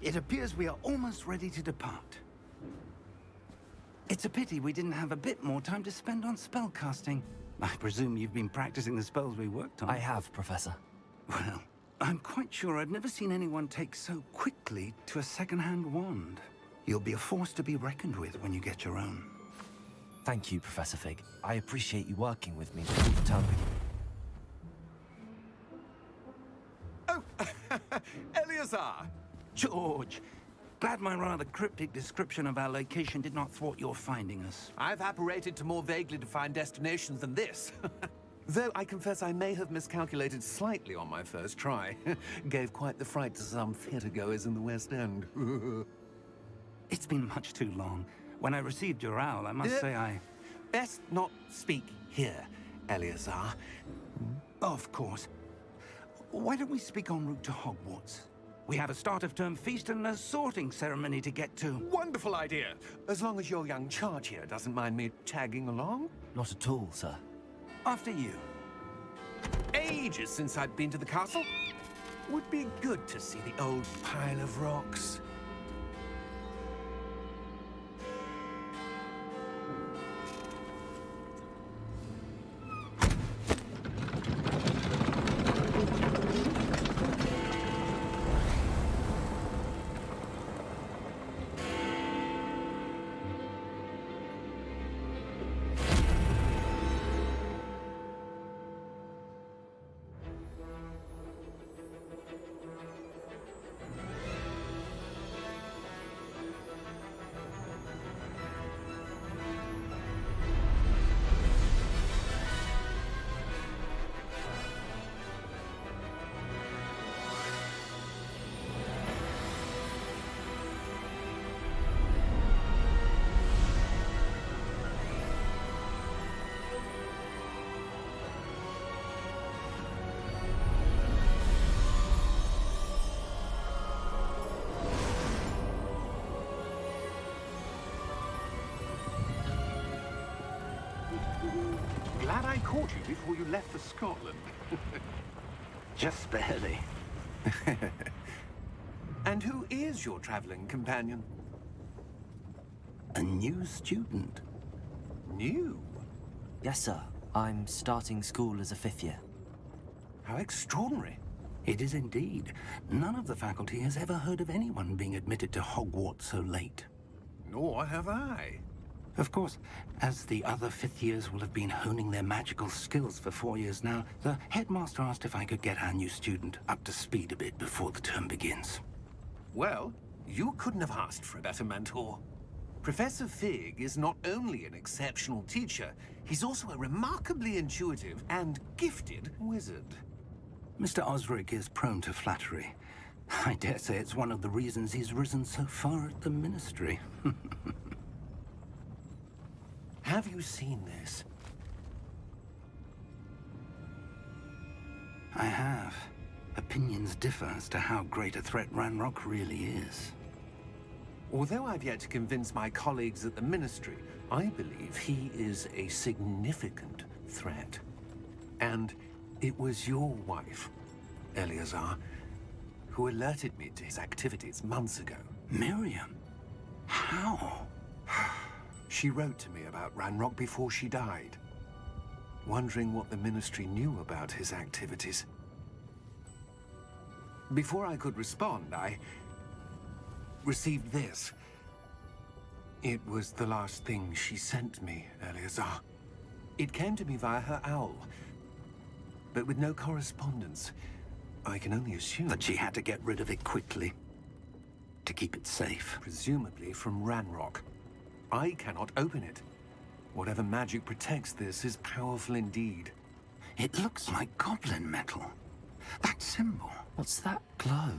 It appears we are almost ready to depart. It's a pity we didn't have a bit more time to spend on spellcasting. I presume you've been practicing the spells we worked on. I have, Professor. Well, I'm quite sure I've never seen anyone take so quickly to a second-hand wand. You'll be a force to be reckoned with when you get your own. Thank you, Professor Fig. I appreciate you working with me before the term begins. Oh, Eleazar! George, glad my rather cryptic description of our location did not thwart your finding us. I've apparated to more vaguely defined destinations than this. Though I confess I may have miscalculated slightly on my first try. Gave quite the fright to some theatergoers in the West End. It's been much too long. When I received your owl, I must say I... Best not speak here, Eleazar. Of course. Why don't we speak en route to Hogwarts? We have a start-of-term feast and a sorting ceremony to get to. Wonderful idea! As long as your young charge here doesn't mind me tagging along. Not at all, sir. After you. Ages since I'd been to the castle. Would be good to see the old pile of rocks. Glad I caught you before you left for Scotland. Just barely. And who is your traveling companion? A new student. New? Yes, sir. I'm starting school as a 5th year. How extraordinary. It is indeed. None of the faculty has ever heard of anyone being admitted to Hogwarts so late. Nor have I. Of course, as the other 5th years will have been honing their magical skills for 4 years now, the headmaster asked if I could get our new student up to speed a bit before the term begins. Well, you couldn't have asked for a better mentor. Professor Fig is not only an exceptional teacher, he's also a remarkably intuitive and gifted wizard. Mr. Osric is prone to flattery. I dare say it's one of the reasons he's risen so far at the Ministry. Have you seen this? I have. Opinions differ as to how great a threat Ranrock really is. Although I've yet to convince my colleagues at the Ministry, I believe he is a significant threat. And it was your wife, Eleazar, who alerted me to his activities months ago. Miriam? How? She wrote to me about Ranrock before she died, wondering what the Ministry knew about his activities. Before I could respond, I received this. It was the last thing she sent me, Eleazar. It came to me via her owl, but with no correspondence. I can only assume That she had to get rid of it quickly, to keep it safe. presumably from Ranrock. I cannot open it. Whatever magic protects this is powerful indeed. It looks like goblin metal. That symbol. What's that glow?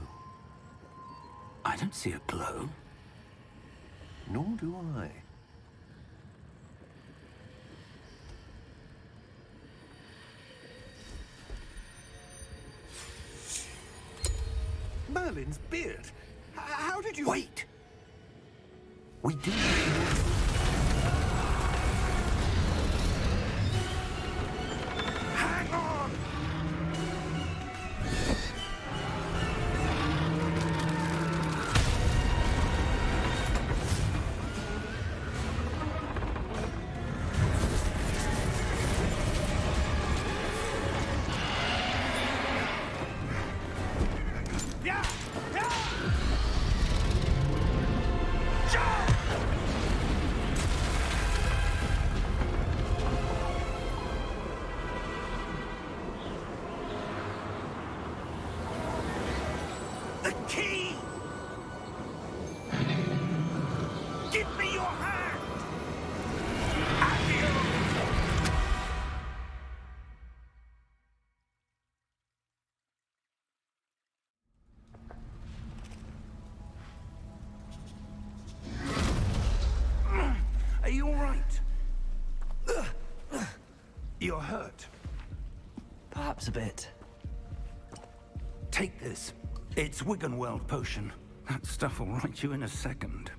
I don't see a glow. Nor do I. Merlin's beard. How did you... Wait! We do... Hang on! you all right? You're hurt. Perhaps a bit. Take this. It's Wiggenweld potion. That stuff will right you in a second.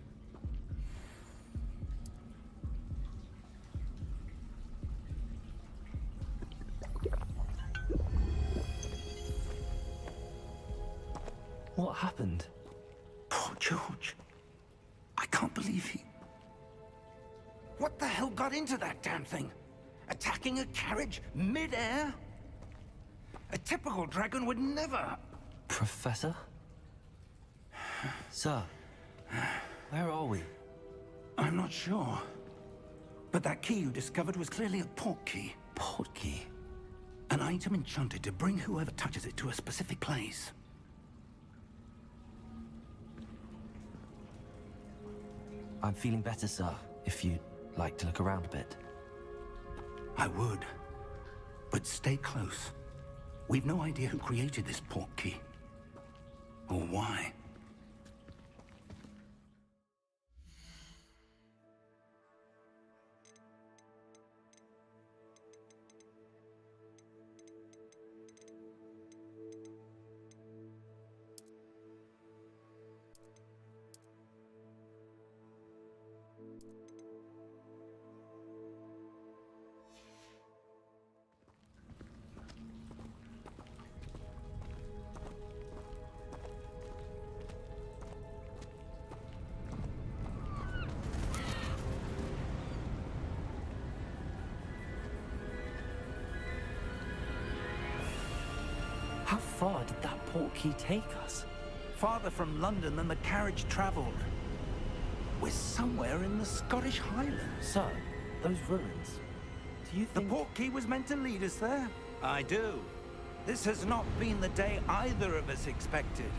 What happened? Poor George. I can't believe he... What the hell got into that damn thing? Attacking a carriage mid-air? A typical dragon would never... Professor? Sir, where are we? I'm not sure. But that key you discovered was clearly a portkey. Portkey? An item enchanted to bring whoever touches it to a specific place. I'm feeling better, sir, if you'd like to look around a bit. I would. But stay close. We've no idea who created this portkey. Or why. How far did that portkey take us? Farther from London than the carriage traveled. We're somewhere in the Scottish Highlands. Sir, those ruins. Do you The think... portkey was meant to lead us there? I do. This has not been the day either of us expected.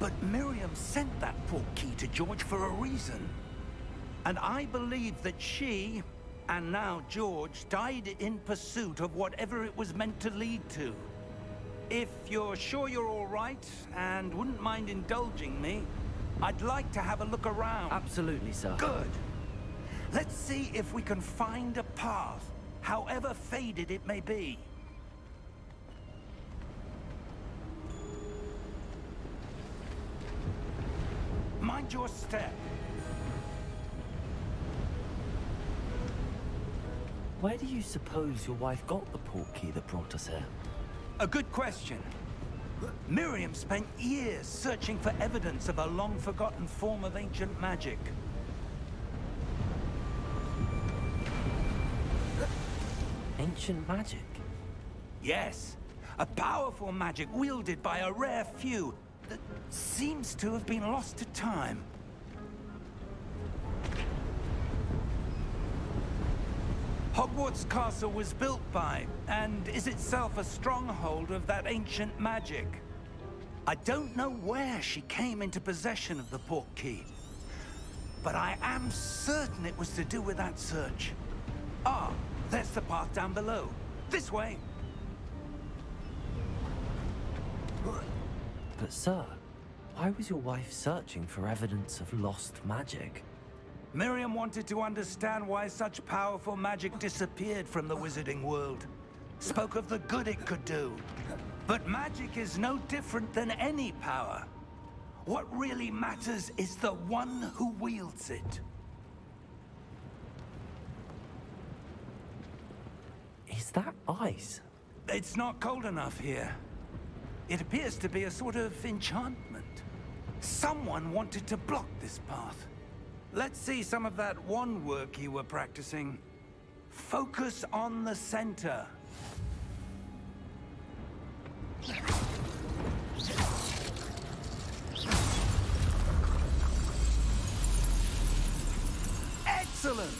But Miriam sent that portkey to George for a reason. And I believe that she, and now George, died in pursuit of whatever it was meant to lead to. If you're sure you're all right, and wouldn't mind indulging me, I'd like to have a look around. Absolutely, sir. Good. Let's see if we can find a path, however faded it may be. Mind your step. Where do you suppose your wife got the portkey that brought us here? A good question. Miriam spent years searching for evidence of a long-forgotten form of ancient magic. Ancient magic? Yes, a powerful magic wielded by a rare few that seems to have been lost to time. Hogwarts Castle was built by, and is itself a stronghold of that ancient magic. I don't know where she came into possession of the portkey, but I am certain it was to do with that search. Ah, there's the path down below. This way. But sir, why was your wife searching for evidence of lost magic? Miriam wanted to understand why such powerful magic disappeared from the wizarding world. Spoke of the good it could do. But magic is no different than any power. What really matters is the one who wields it. Is that ice? It's not cold enough here. It appears to be a sort of enchantment. Someone wanted to block this path. Let's see some of that wand work you were practicing. Focus on the center. Excellent!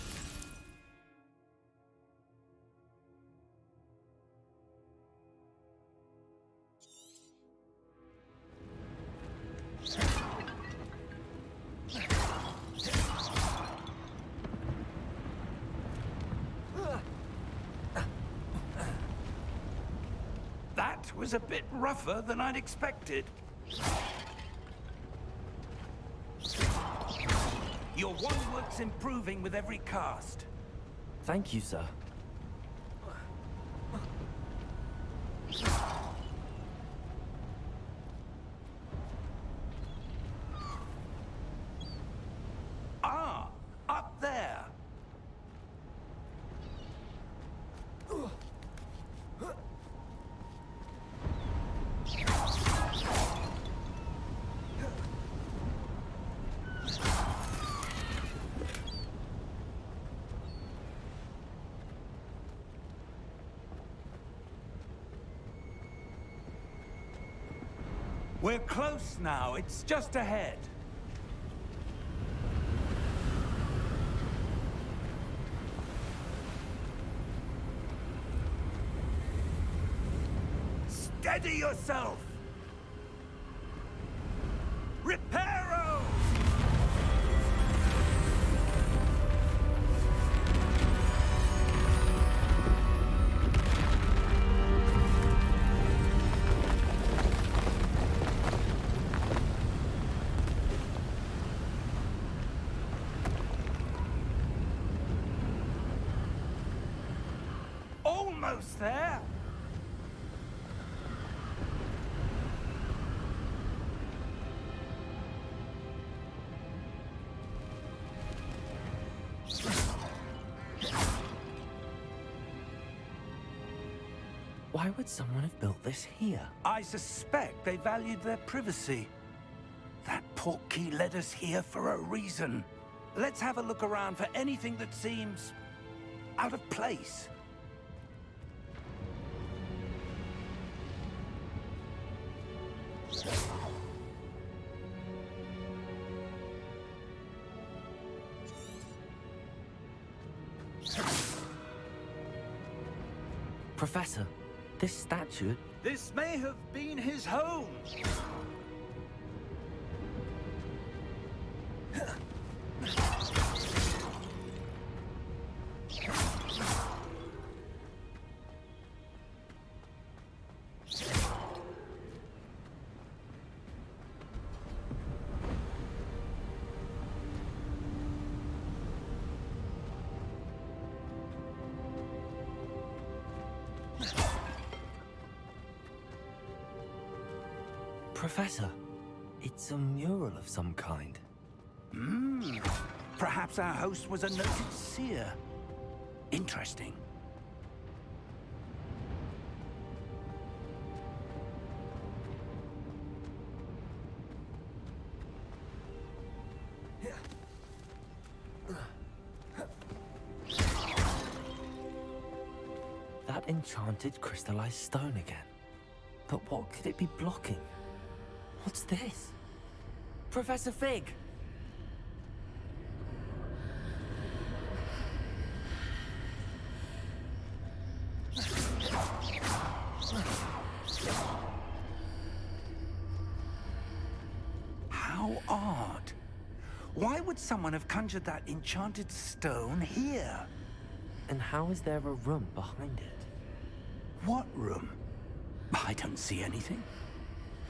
That was a bit rougher than I'd expected. Your One work's improving with every cast. Thank you, sir. Ah, up there. We're close now. It's just ahead. Steady yourself! Reparo! Almost there! Why would someone have built this here? I suspect they valued their privacy. That Portkey led us here for a reason. Let's have a look around for anything that seems out of place. Professor, this statue... This may have been his home. Professor, it's a mural of some kind. Perhaps our host was a noted seer. Interesting. That enchanted crystallized stone again. But what could it be blocking? What's this? Professor Fig! How odd. Why would someone have conjured that enchanted stone here? And how is there a room behind it? What room? I don't see anything.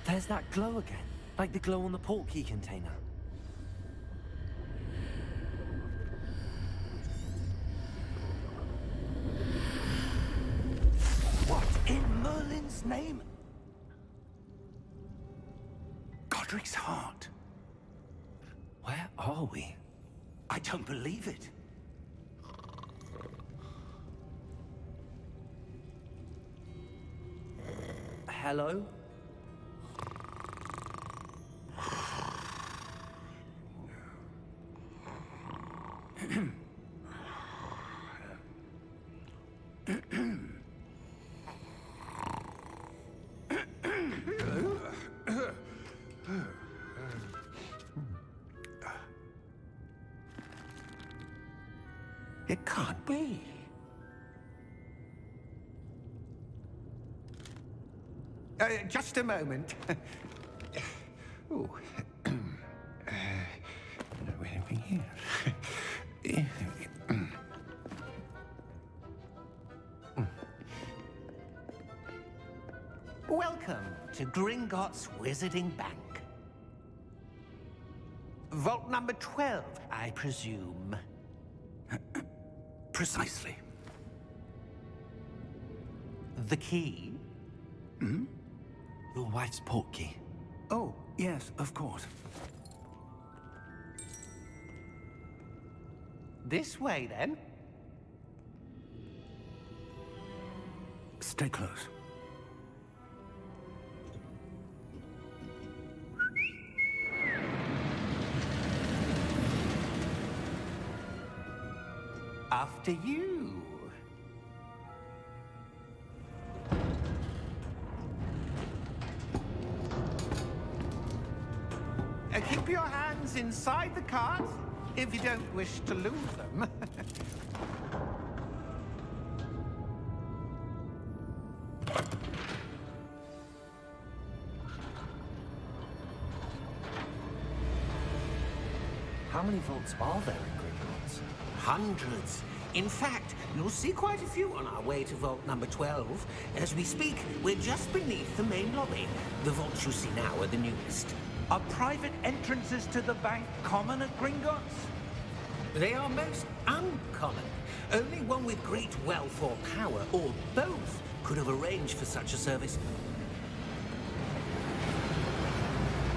There's that glow again, like the glow on the Portkey container. What in Merlin's name? Godric's heart. Where are we? I don't believe it. Hello? It can't be. Just a moment. Oh. Anything here? Welcome to Gringotts Wizarding Bank. Vault number 12, I presume. Precisely. The key? Your wife's portkey. Oh, yes, of course. This way, then. Stay close. After you. Keep your hands inside the cart if you don't wish to lose them. How many vaults are there in Gringotts? Hundreds. In fact, you'll see quite a few on our way to vault number 12. As we speak, we're just beneath the main lobby. The vaults you see now are the newest. Are private entrances to the bank common at Gringotts? They are most uncommon. Only one with great wealth or power, or both, could have arranged for such a service.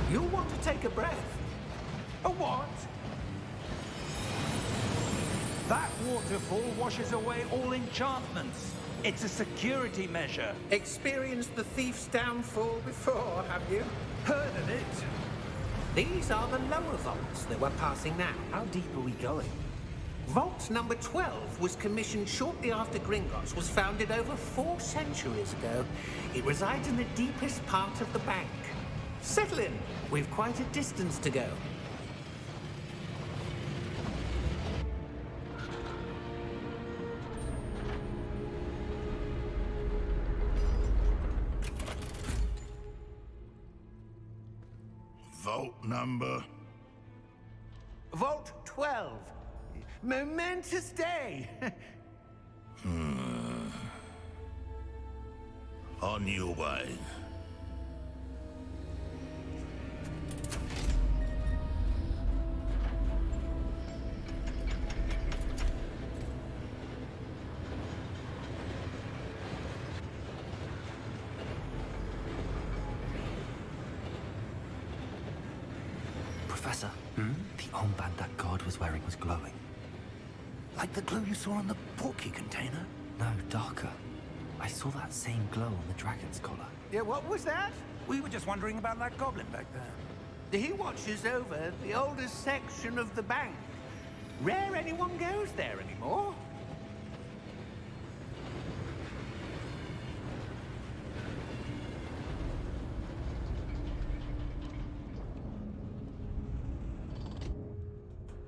You'll want to take a breath. A what? That waterfall washes away all enchantments. It's a security measure. Experienced the thief's downfall before, have you? Heard of it? These are the lower vaults that we're passing now. How deep are we going? Vault number 12 was commissioned shortly after Gringotts was founded over 4 centuries ago. It resides in the deepest part of the bank. Settle in. We've quite a distance to go. Vault number? Vault 12. Momentous day. On your way. Professor, the armband that guard was wearing was glowing. Like the glow you saw on the Portkey container? No, darker. I saw that same glow on the dragon's collar. Yeah, what was that? We were just wondering about that goblin back there. He watches over the oldest section of the bank. Rare anyone goes there anymore.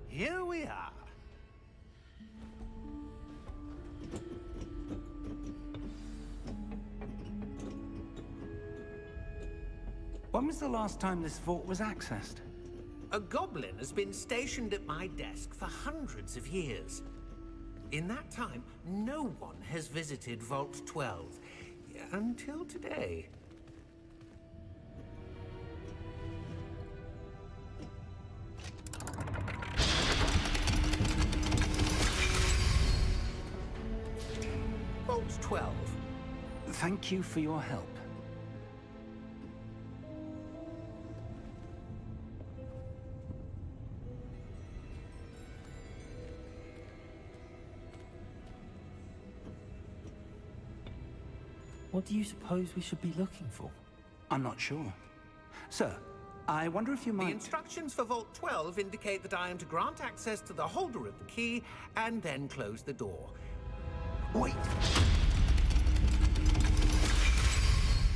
Here we are. When was the last time this vault was accessed? A goblin has been stationed at my desk for hundreds of years. In that time, no one has visited Vault 12. Until today. Vault 12. Thank you for your help. What do you suppose we should be looking for? I'm not sure. Sir, I wonder if you The might... instructions for Vault 12 indicate that I am to grant access to the holder of the key and then close the door. Wait!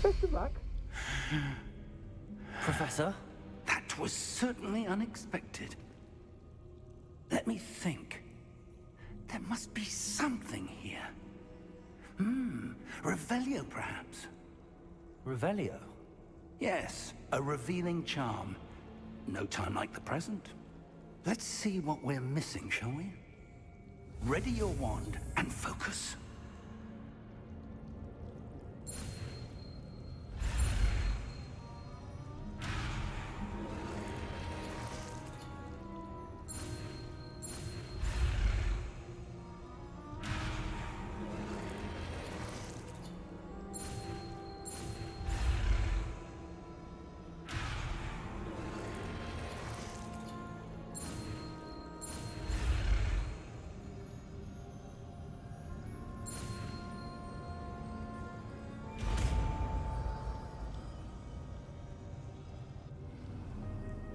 Best of luck. Professor? That was certainly unexpected. Let me think. There must be something here. Revelio, perhaps? Revelio? Yes, a revealing charm. No time like the present. Let's see what we're missing, shall we? Ready your wand and focus.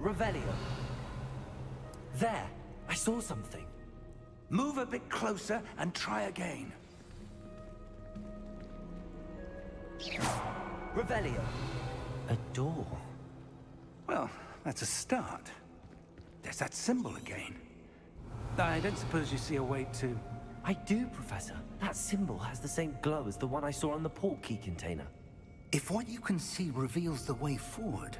Revelio. There, I saw something. Move a bit closer and try again. Revelio. A door. Well, that's a start. There's that symbol again. I don't suppose you see a way to... I do, Professor. That symbol has the same glow as the one I saw on the Portkey container. If what you can see reveals the way forward,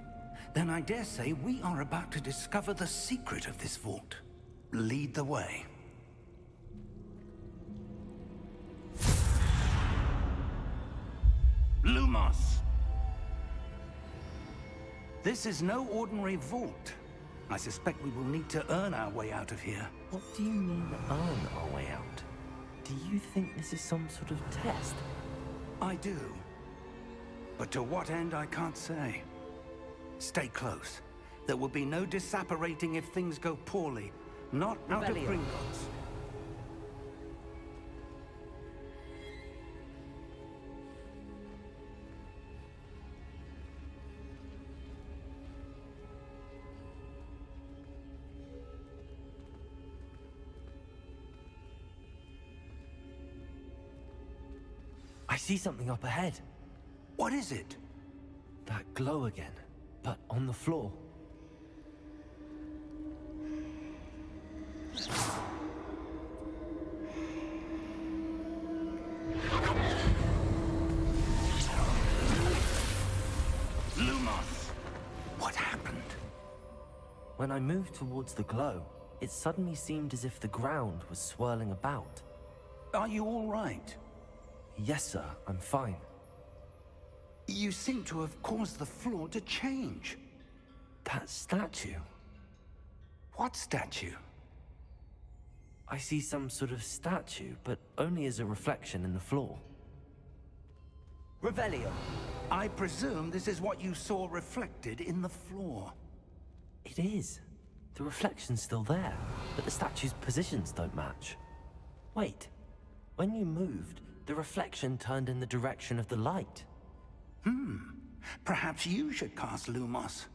then I dare say we are about to discover the secret of this vault. Lead the way. Lumos! This is no ordinary vault. I suspect we will need to earn our way out of here. What do you mean, earn our way out? Do you think this is some sort of test? I do. But to what end, I can't say. Stay close. There will be no disapparating if things go poorly. Not out of Revelio. Gringotts. I see something up ahead. What is it? That glow again, but on the floor. Lumos! What happened? When I moved towards the glow, it suddenly seemed as if the ground was swirling about. Are you all right? Yes, sir, I'm fine. You seem to have caused the floor to change. That statue. What statue? I see some sort of statue, but only as a reflection in the floor. Revelio. I presume this is what you saw reflected in the floor. It is. The reflection's still there, but the statue's positions don't match. Wait. When you moved, the reflection turned in the direction of the light. Perhaps you should cast Lumos.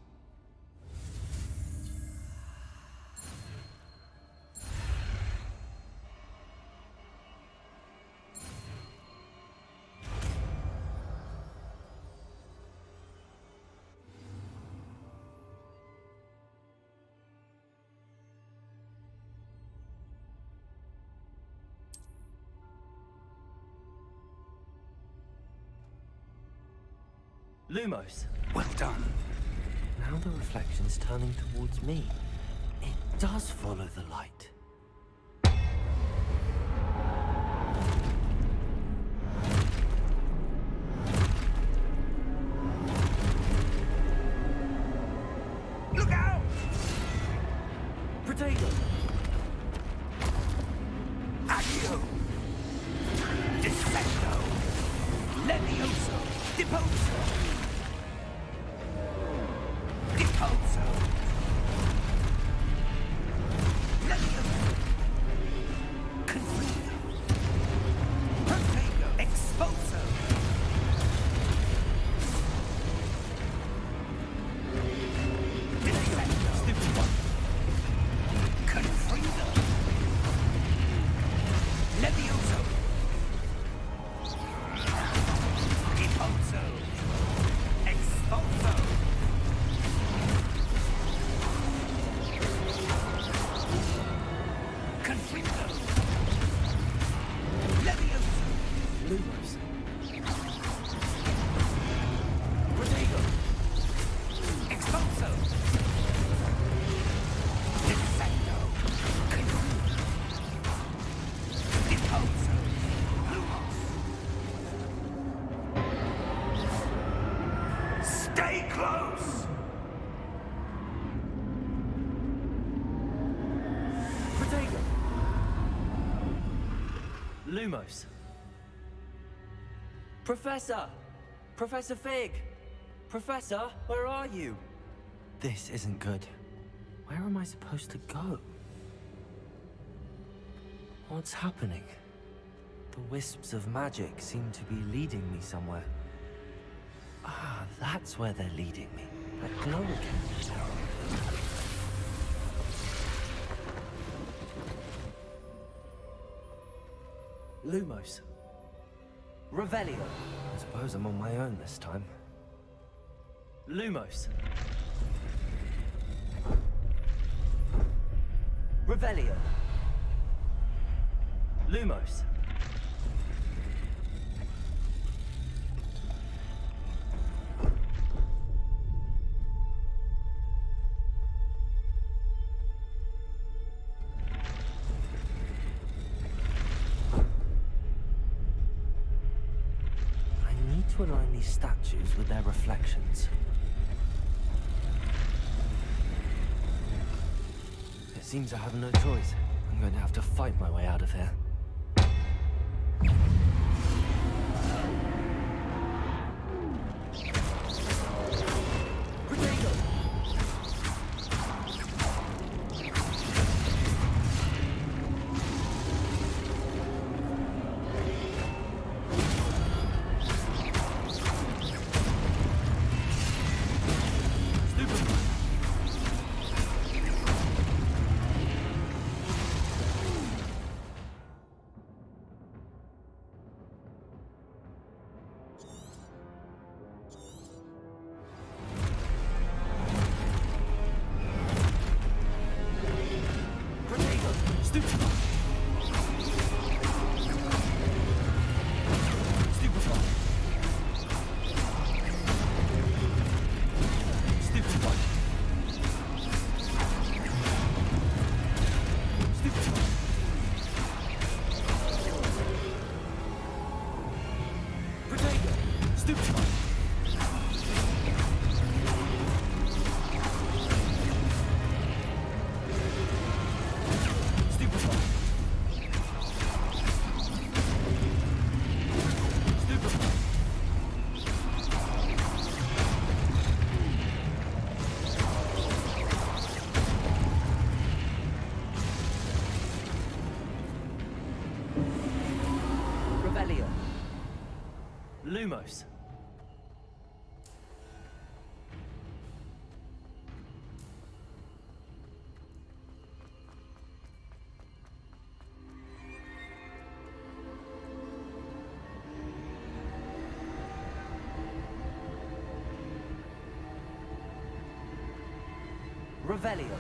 Lumos. Well done. Now the reflection's turning towards me. It does follow the light. Look out! Potato! Accio! Dissecto! Levioso! Deposo! Deposo! Levioso! Confino! Protego! Exposo! Dissecto! Stupid one! Confino! Levioso! Deposo! Exposo! Confino! Levioso! Lumos. Potato! Exposo! Dissecto! Confino! Deposo! Lumos! Stay close! Potato! Lumos. Professor! Professor Fig! Professor, where are you? This isn't good. Where am I supposed to go? What's happening? The wisps of magic seem to be leading me somewhere. Ah, that's where they're leading me. That glow again. Lumos. Revelio. I suppose I'm on my own this time. Lumos. Revelio. Lumos. To align these statues with their reflections. It seems I have no choice. I'm going to have to fight my way out of here. Lumos. Revelio.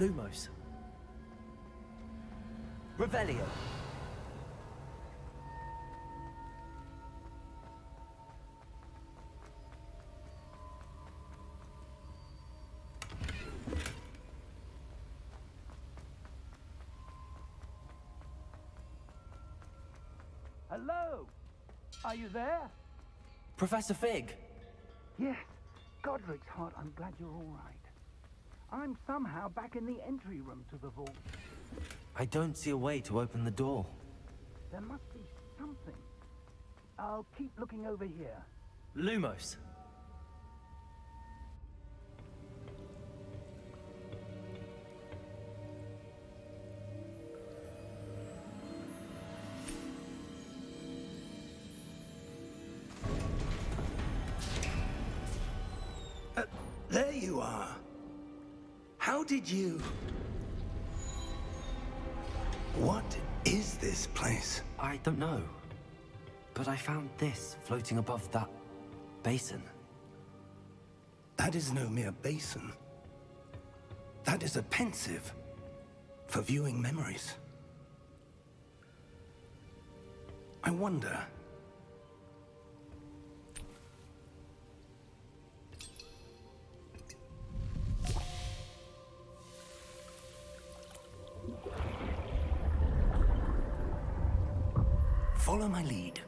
Lumos. Revelio. Hello? Are you there? Professor Fig. Yes. Godric's heart, I'm glad you're all right. I'm somehow back in the entry room to the vault. I don't see a way to open the door. There must be something. I'll keep looking over here. Lumos. There you are. How did you... What is this place? I don't know. But I found this floating above that basin. That is no mere basin. That is a pensive for viewing memories. I wonder... Follow my lead.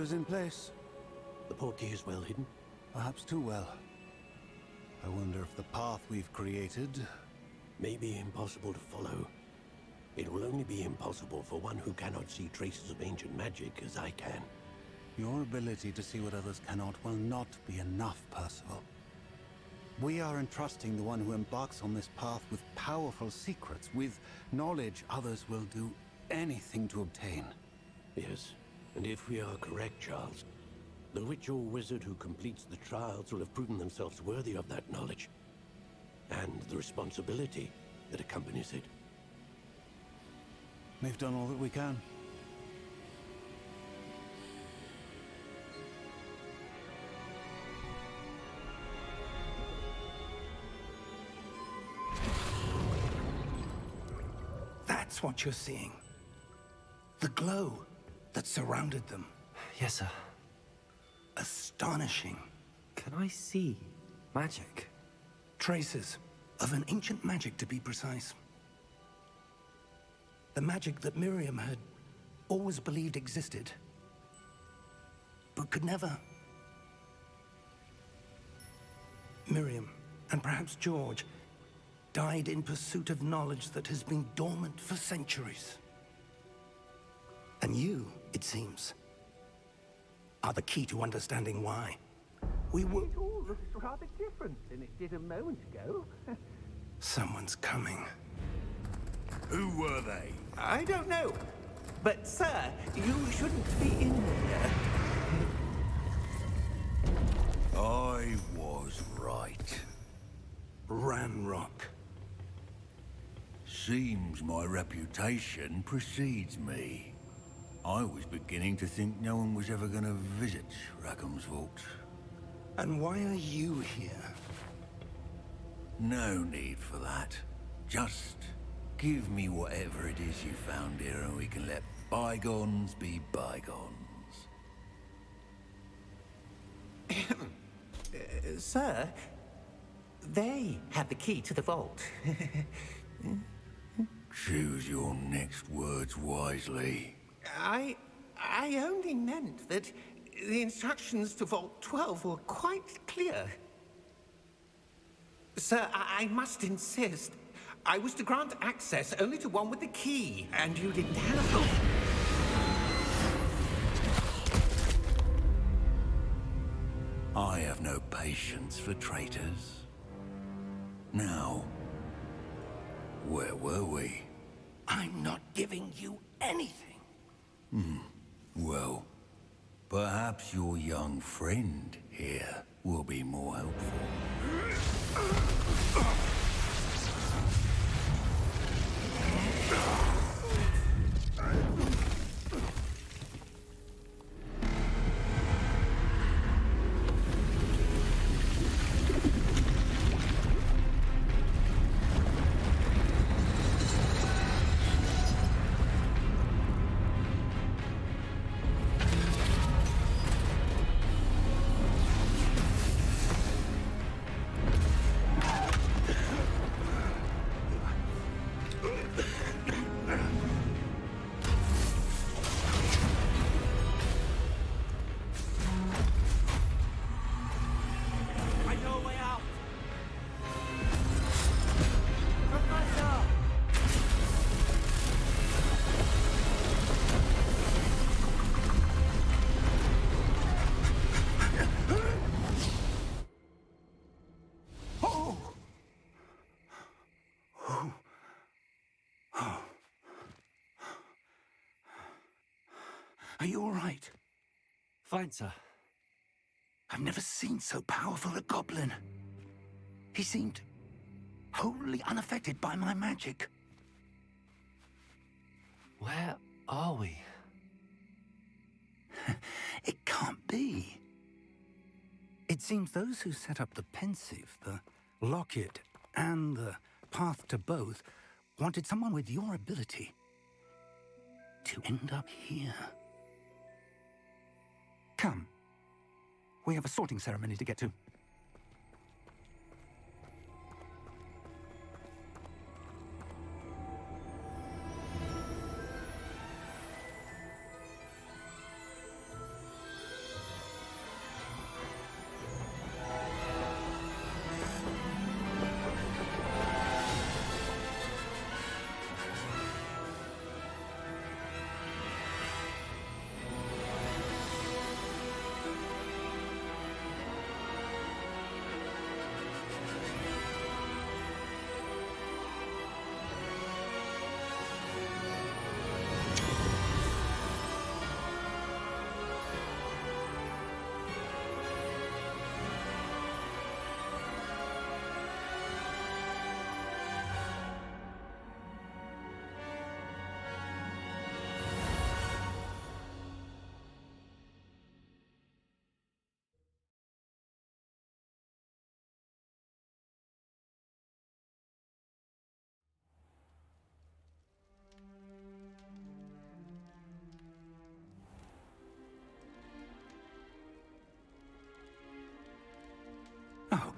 is in place. The portkey is well hidden. Perhaps too well. I wonder if the path we've created... May be impossible to follow. It will only be impossible for one who cannot see traces of ancient magic as I can. Your ability to see what others cannot will not be enough, Percival. We are entrusting the one who embarks on this path with powerful secrets, with knowledge others will do anything to obtain. Yes, and if we are correct, Charles, the witch or wizard who completes the trials will have proven themselves worthy of that knowledge, and the responsibility that accompanies it. We've done all that we can. That's what you're seeing. The glow that surrounded them. Yes, sir. Astonishing. Can I see magic? Traces of an ancient magic, to be precise. The magic that Miriam had always believed existed, but could never. Miriam, and perhaps George, died in pursuit of knowledge that has been dormant for centuries. And you, it seems, are the key to understanding why. We were... It all looks rather different than it did a moment ago. Someone's coming. Who were they? I don't know. But, sir, you shouldn't be in here. I was right. Ranrock. Seems my reputation precedes me. I was beginning to think no one was ever going to visit Rackham's vault. And why are you here? No need for that. Just give me whatever it is you found here and we can let bygones be bygones. Sir, they have the key to the vault. Choose your next words wisely. I only meant that the instructions to Vault 12 were quite clear. Sir, I must insist. I was to grant access only to one with the key, and you didn't have them. I have no patience for traitors. Now, where were we? I'm not giving you anything. Well, perhaps your young friend here will be more helpful. Are you all right? Fine, sir. I've never seen so powerful a goblin. He seemed wholly unaffected by my magic. Where are we? It can't be. It seems those who set up the pensive, the locket, and the path to both wanted someone with your ability to end up here. Come. We have a sorting ceremony to get to.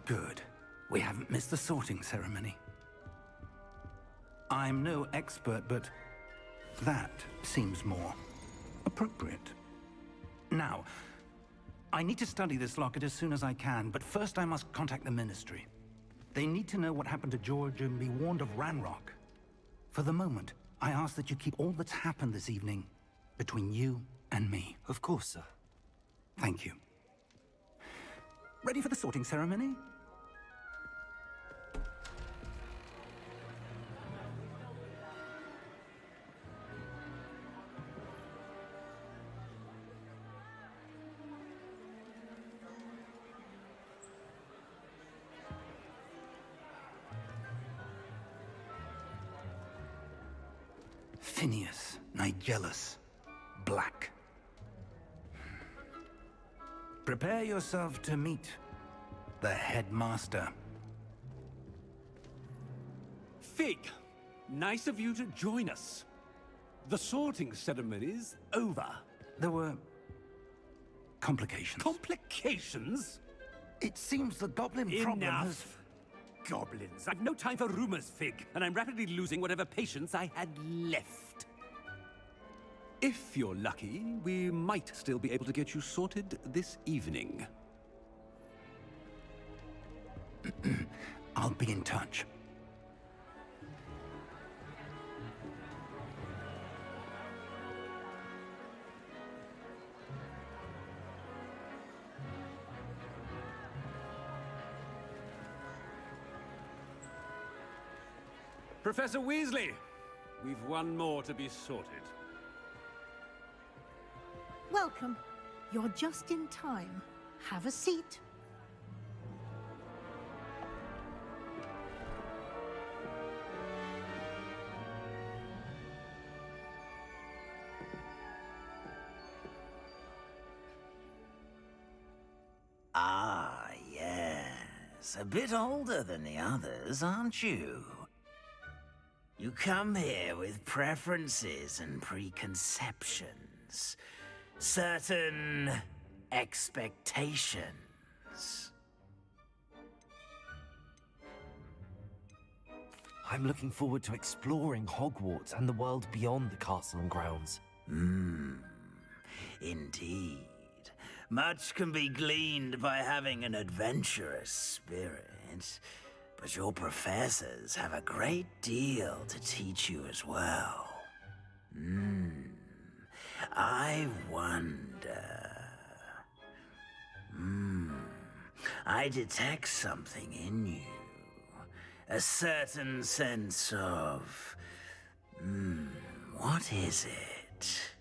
Good. We haven't missed the sorting ceremony. I'm no expert, but that seems more appropriate. Now, I need to study this locket as soon as I can, but first I must contact the Ministry. They need to know what happened to George and be warned of Ranrock. For the moment, I ask that you keep all that's happened this evening between you and me. Of course, sir. Thank you. Ready for the sorting ceremony? Phineas, Nigellus, Black. Prepare yourself to meet the headmaster. Fig, nice of you to join us. The sorting ceremony's over. There were complications. Complications? It seems the goblin problem has... Enough! Goblins. I've no time for rumors, Fig, and I'm rapidly losing whatever patience I had left. If you're lucky, we might still be able to get you sorted this evening. I'll be in touch. Professor Weasley, we've one more to be sorted. Welcome. You're just in time. Have a seat. Ah, yes. A bit older than the others, aren't you? You come here with preferences and preconceptions. Certain expectations. I'm looking forward to exploring Hogwarts and the world beyond the castle and grounds. Indeed. Much can be gleaned by having an adventurous spirit, but your professors have a great deal to teach you as well. I wonder... I detect something in you. A certain sense of... what is it?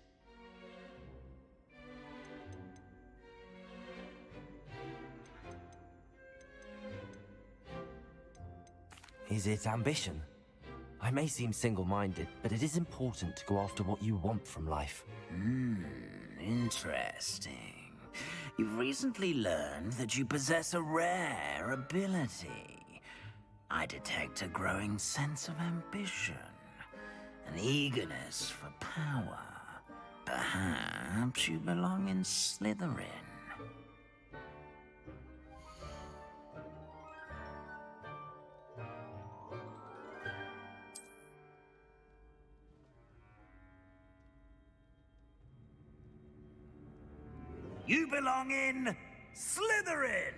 Is it ambition? I may seem single-minded, but it is important to go after what you want from life. Interesting. You've recently learned that you possess a rare ability. I detect a growing sense of ambition, an eagerness for power. Perhaps you belong in Slytherin. You belong in Slytherin!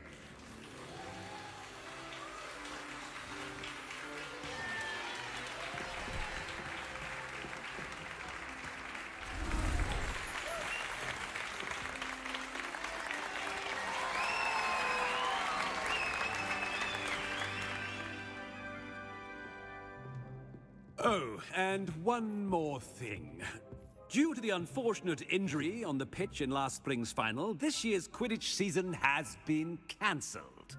Oh, and one more thing. Due to the unfortunate injury on the pitch in last spring's final, this year's Quidditch season has been cancelled.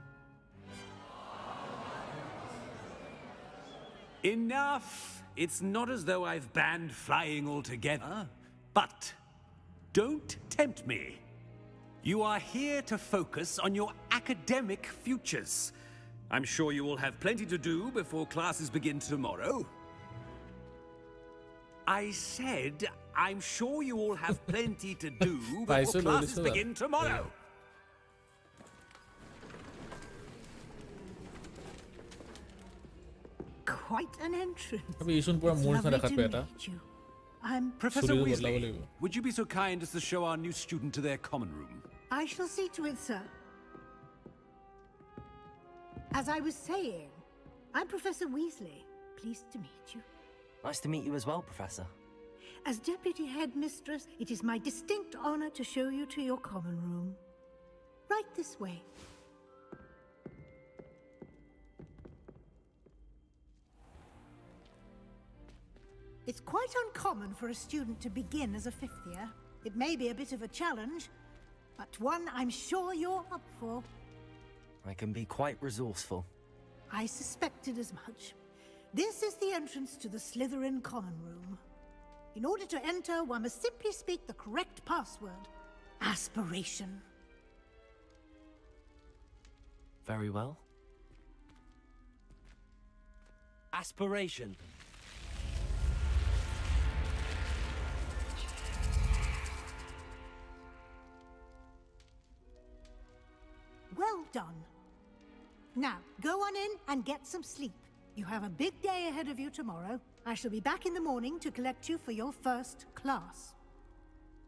Enough! It's not as though I've banned flying altogether, but don't tempt me. You are here to focus on your academic futures. I'm sure you will have plenty to do before classes begin tomorrow. I said, I'm sure you all have plenty to do before classes begin tomorrow. Quite an entrance. अभी ईशुन पूरा It's mood में lovely रखा to पे था meet you. I'm Professor Studio को Weasley, बदला बोले। would you be so kind as to show our new student to their common room? I shall see to it, sir. As I was saying, I'm Professor Weasley. Pleased to meet you. Nice to meet you as well, Professor. As Deputy Headmistress, it is my distinct honor to show you to your common room. Right this way. It's quite uncommon for a student to begin as a fifth year. It may be a bit of a challenge, but one I'm sure you're up for. I can be quite resourceful. I suspected as much. This is the entrance to the Slytherin common room. In order to enter, one must simply speak the correct password. Aspiration. Very well. Aspiration. Well done. Now, go on in and get some sleep. You have a big day ahead of you tomorrow. I shall be back in the morning to collect you for your first class.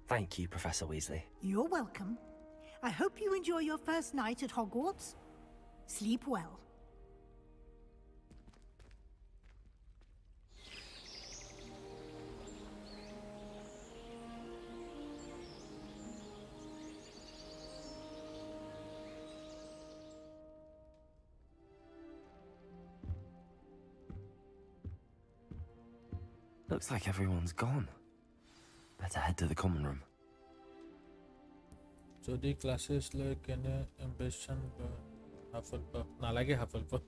Thank you, Professor Weasley. You're welcome. I hope you enjoy your first night at Hogwarts. Sleep well. Looks like everyone's gone. Better head to the common room. So the classes like an ambition Hufflepuff. Na lage Hufflepuff.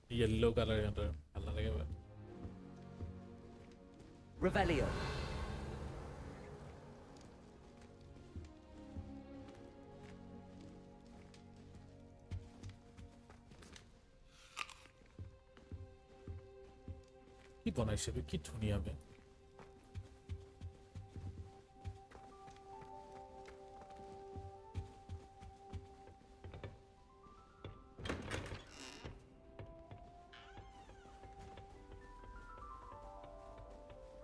Yellow color under. Allah lage ba. Revelio. কি বনাইছে বে কি ধুনিয়া বে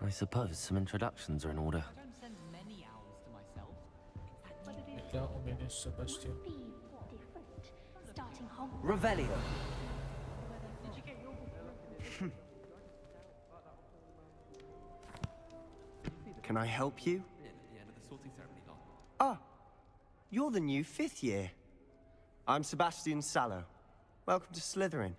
I suppose some introductions are in order. I don't send many owls to myself. क्या ओमिनियस Sebastian Starting Hogwarts. Revelio. Did you get your Can I help you? Ah, you're the new fifth year. I'm Sebastian Sallow. Welcome to Slytherin.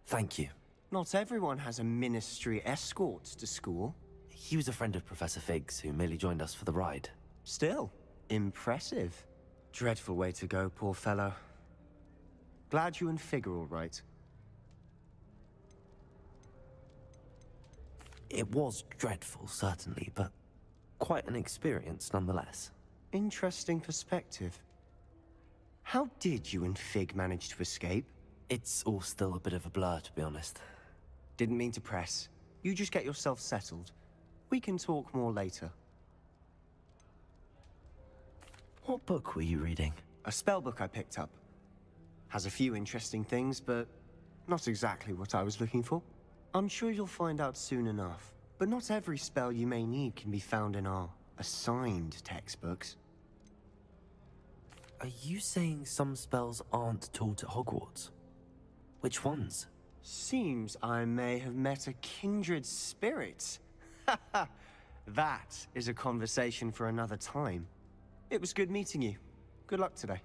Thank you. Not everyone has a ministry escort to school. He was a friend of Professor Figgs who merely joined us for the ride. Still, impressive. Dreadful way to go, poor fellow. Glad you and Fig are all right. It was dreadful, certainly, but quite an experience nonetheless. Interesting perspective. How did you and Fig manage to escape? It's all still a bit of a blur, to be honest. Didn't mean to press. You just get yourself settled. We can talk more later. What book were you reading? A spell book I picked up. Has a few interesting things, but not exactly what I was looking for. I'm sure you'll find out soon enough. But not every spell you may need can be found in our assigned textbooks. Are you saying some spells aren't taught at Hogwarts? Which ones? Seems I may have met a kindred spirit. That is a conversation for another time. It was good meeting you. Good luck today.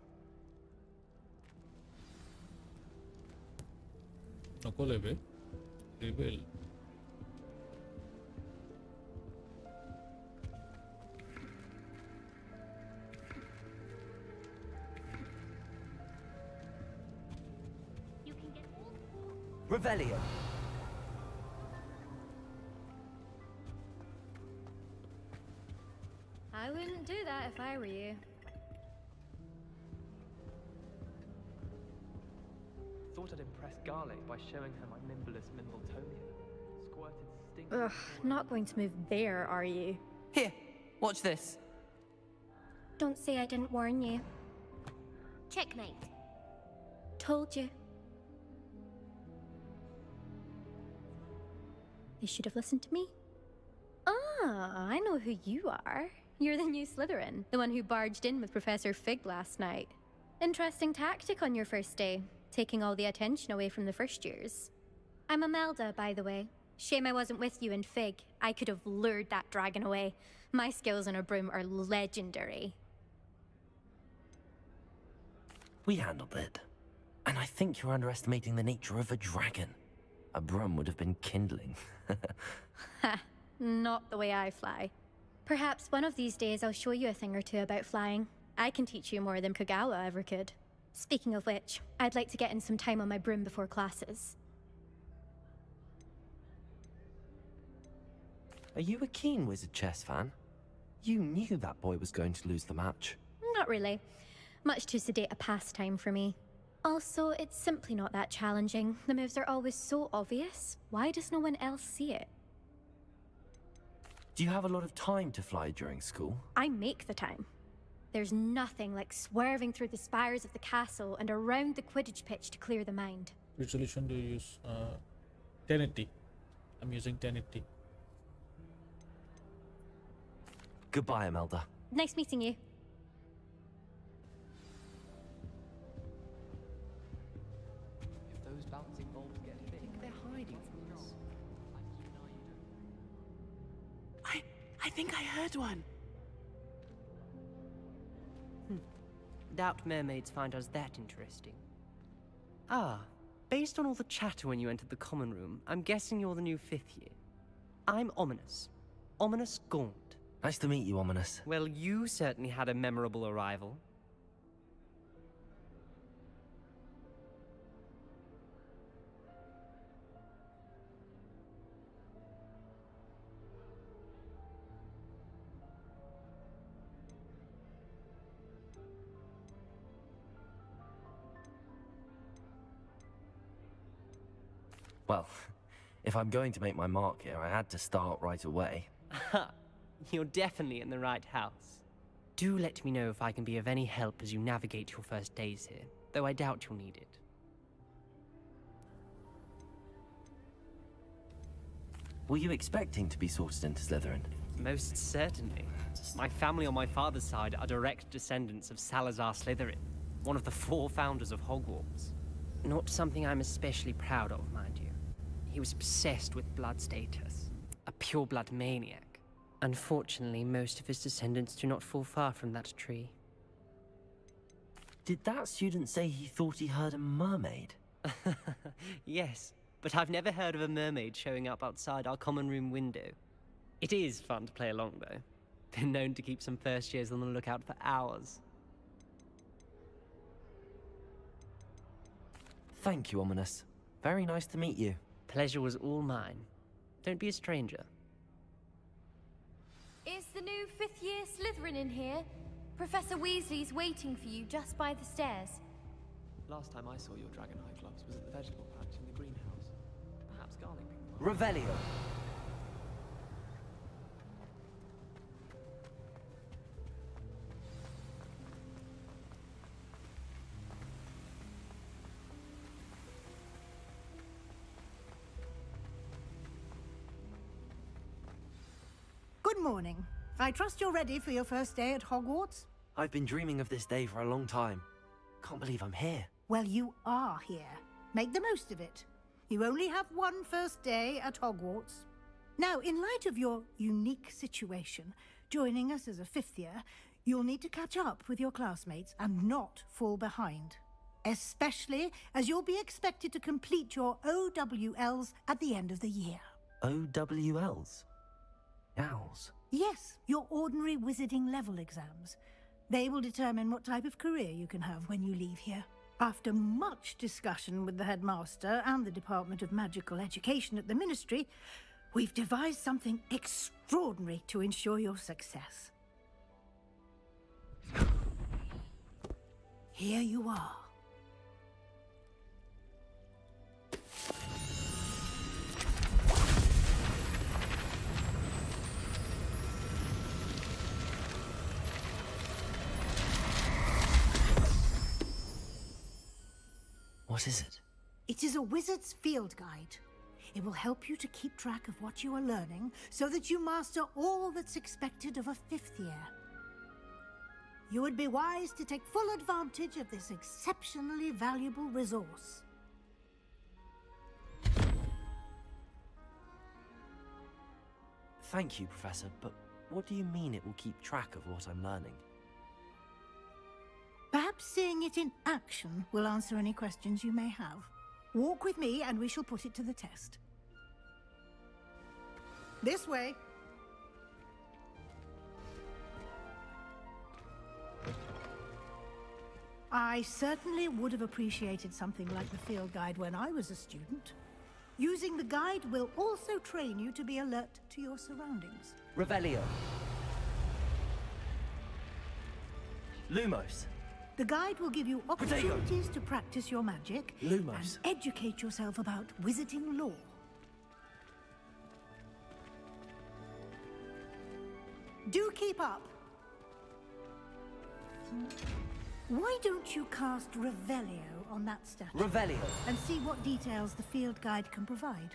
नको लेबे रिवेल Revelio. I wouldn't do that if I were you. Thought I'd impress Garlic by showing her my Nimbulus Mimbletonia. Squirted stink. Ugh, not going to move there, are you? Here, watch this. Don't say I didn't warn you. Checkmate. Told you. They should have listened to me. Ah, I know who you are. You're the new Slytherin, the one who barged in with Professor Fig last night. Interesting tactic on your first day, taking all the attention away from the first years. I'm Imelda, by the way. Shame I wasn't with you in Fig. I could have lured that dragon away. My skills on a broom are legendary. We handled it. And I think you're underestimating the nature of a dragon. A broom would have been kindling. Ha, not the way I fly. Perhaps one of these days I'll show you a thing or two about flying. I can teach you more than Kagawa ever could. Speaking of which, I'd like to get in some time on my broom before classes. Are you a keen Wizard chess fan? You knew that boy was going to lose the match. Not really. Much too sedate a pastime for me. Also, it's simply not that challenging. The moves are always so obvious. Why does no one else see it? Do you have a lot of time to fly during school? I make the time. There's nothing like swerving through the spires of the castle and around the Quidditch pitch to clear the mind. Which solution do you use? 1080. I'm using 1080. Goodbye, Imelda. Nice meeting you. If those bouncing balls get big, I think they're hiding from us. I think I heard one. Doubt mermaids find us that interesting. Ah, based on all the chatter when you entered the common room, I'm guessing you're the new 5th year. I'm Ominous. Ominous Gaunt. Nice to meet you, Ominous. Well, you certainly had a memorable arrival. Well, if I'm going to make my mark here, I had to start right away. Ha! You're definitely in the right house. Do let me know if I can be of any help as you navigate your first days here, though I doubt you'll need it. Were you expecting to be sorted into Slytherin? Most certainly. My family on my father's side are direct descendants of Salazar Slytherin, one of the 4 founders of Hogwarts. Not something I'm especially proud of, mind you. He was obsessed with blood status, a pure-blood maniac. Unfortunately, most of his descendants do not fall far from that tree. Did that student say he thought he heard a mermaid? Yes, but I've never heard of a mermaid showing up outside our common room window. It is fun to play along, though. Been known to keep some first years on the lookout for hours. Thank you, Ominous. Very nice to meet you. Pleasure was all mine. Don't be a stranger. Is the new 5th year Slytherin in here? Professor Weasley's waiting for you just by the stairs. Last time I saw your dragon high clubs was at the vegetable patch in the greenhouse. Perhaps garlic. Revelio. Good morning. I trust you're ready for your first day at Hogwarts? I've been dreaming of this day for a long time. Can't believe I'm here. Well, you are here. Make the most of it. You only have one first day at Hogwarts. Now, in light of your unique situation, joining us as a 5th year, you'll need to catch up with your classmates and not fall behind. Especially as you'll be expected to complete your OWLs at the end of the year. OWLs? Owls? Yes, your ordinary wizarding level exams. They will determine what type of career you can have when you leave here. After much discussion with the headmaster and the Department of Magical Education at the Ministry, we've devised something extraordinary to ensure your success. Here you are. What is it? It is a wizard's field guide. It will help you to keep track of what you are learning so that you master all that's expected of a 5th year. You would be wise to take full advantage of this exceptionally valuable resource. Thank you, Professor, but what do you mean it will keep track of what I'm learning? Perhaps seeing it in action will answer any questions you may have. Walk with me and we shall put it to the test. This way. I certainly would have appreciated something like the field guide when I was a student. Using the guide will also train you to be alert to your surroundings. Revelio. Lumos. The guide will give you opportunities to practice your magic Lumos. and educate yourself about wizarding lore. Do keep up. Why don't you cast Revelio on that statue? Revelio. And see what details the field guide can provide.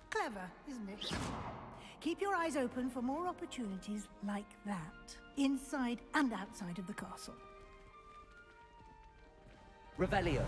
Clever, isn't it? Keep your eyes open for more opportunities like that, inside and outside of the castle. Revelio.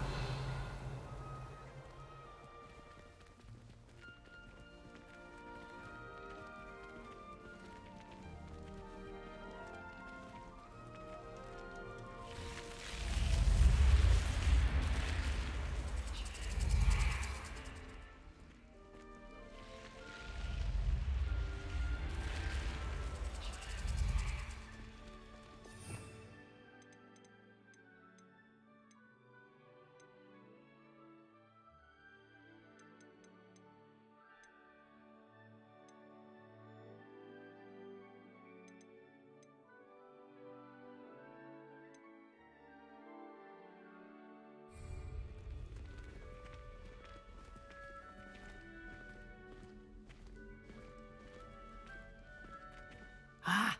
Ah,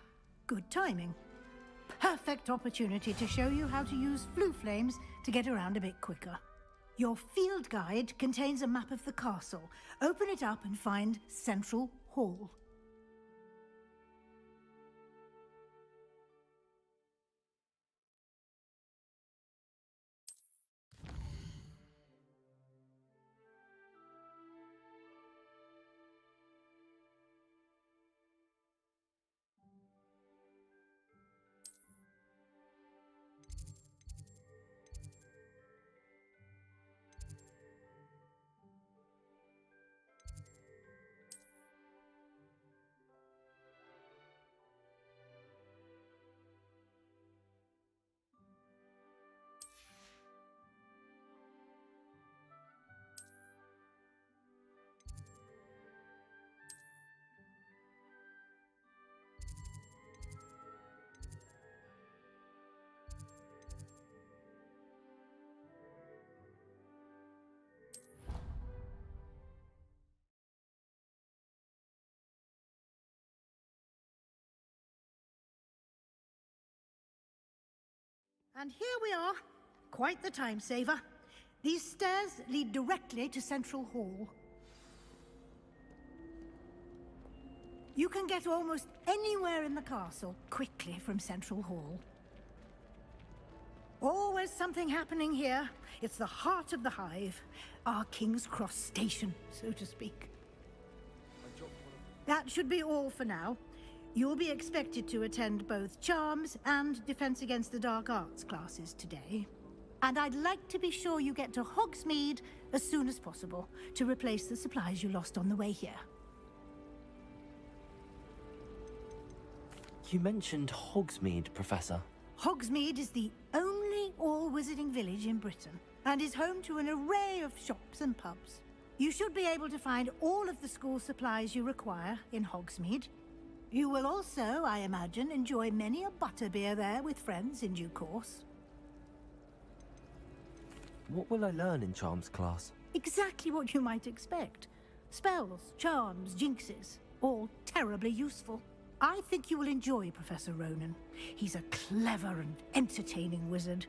good timing. Perfect opportunity to show you how to use flue flames to get around a bit quicker. Your field guide contains a map of the castle. Open it up and find Central Hall. And here we are. Quite the time saver. These stairs lead directly to Central Hall. You can get almost anywhere in the castle quickly from Central Hall. Always something happening here. It's the heart of the hive. Our King's Cross station, so to speak. That should be all for now. You'll be expected to attend both Charms and Defense Against the Dark Arts classes today. And I'd like to be sure you get to Hogsmeade as soon as possible to replace the supplies you lost on the way here. You mentioned Hogsmeade, Professor. Hogsmeade is the only all-wizarding village in Britain and is home to an array of shops and pubs. You should be able to find all of the school supplies you require in Hogsmeade. You will also, I imagine, enjoy many a butterbeer there with friends in due course. What will I learn in Charms class? Exactly what you might expect. Spells, charms, jinxes, all terribly useful. I think you will enjoy Professor Ronan. He's a clever and entertaining wizard.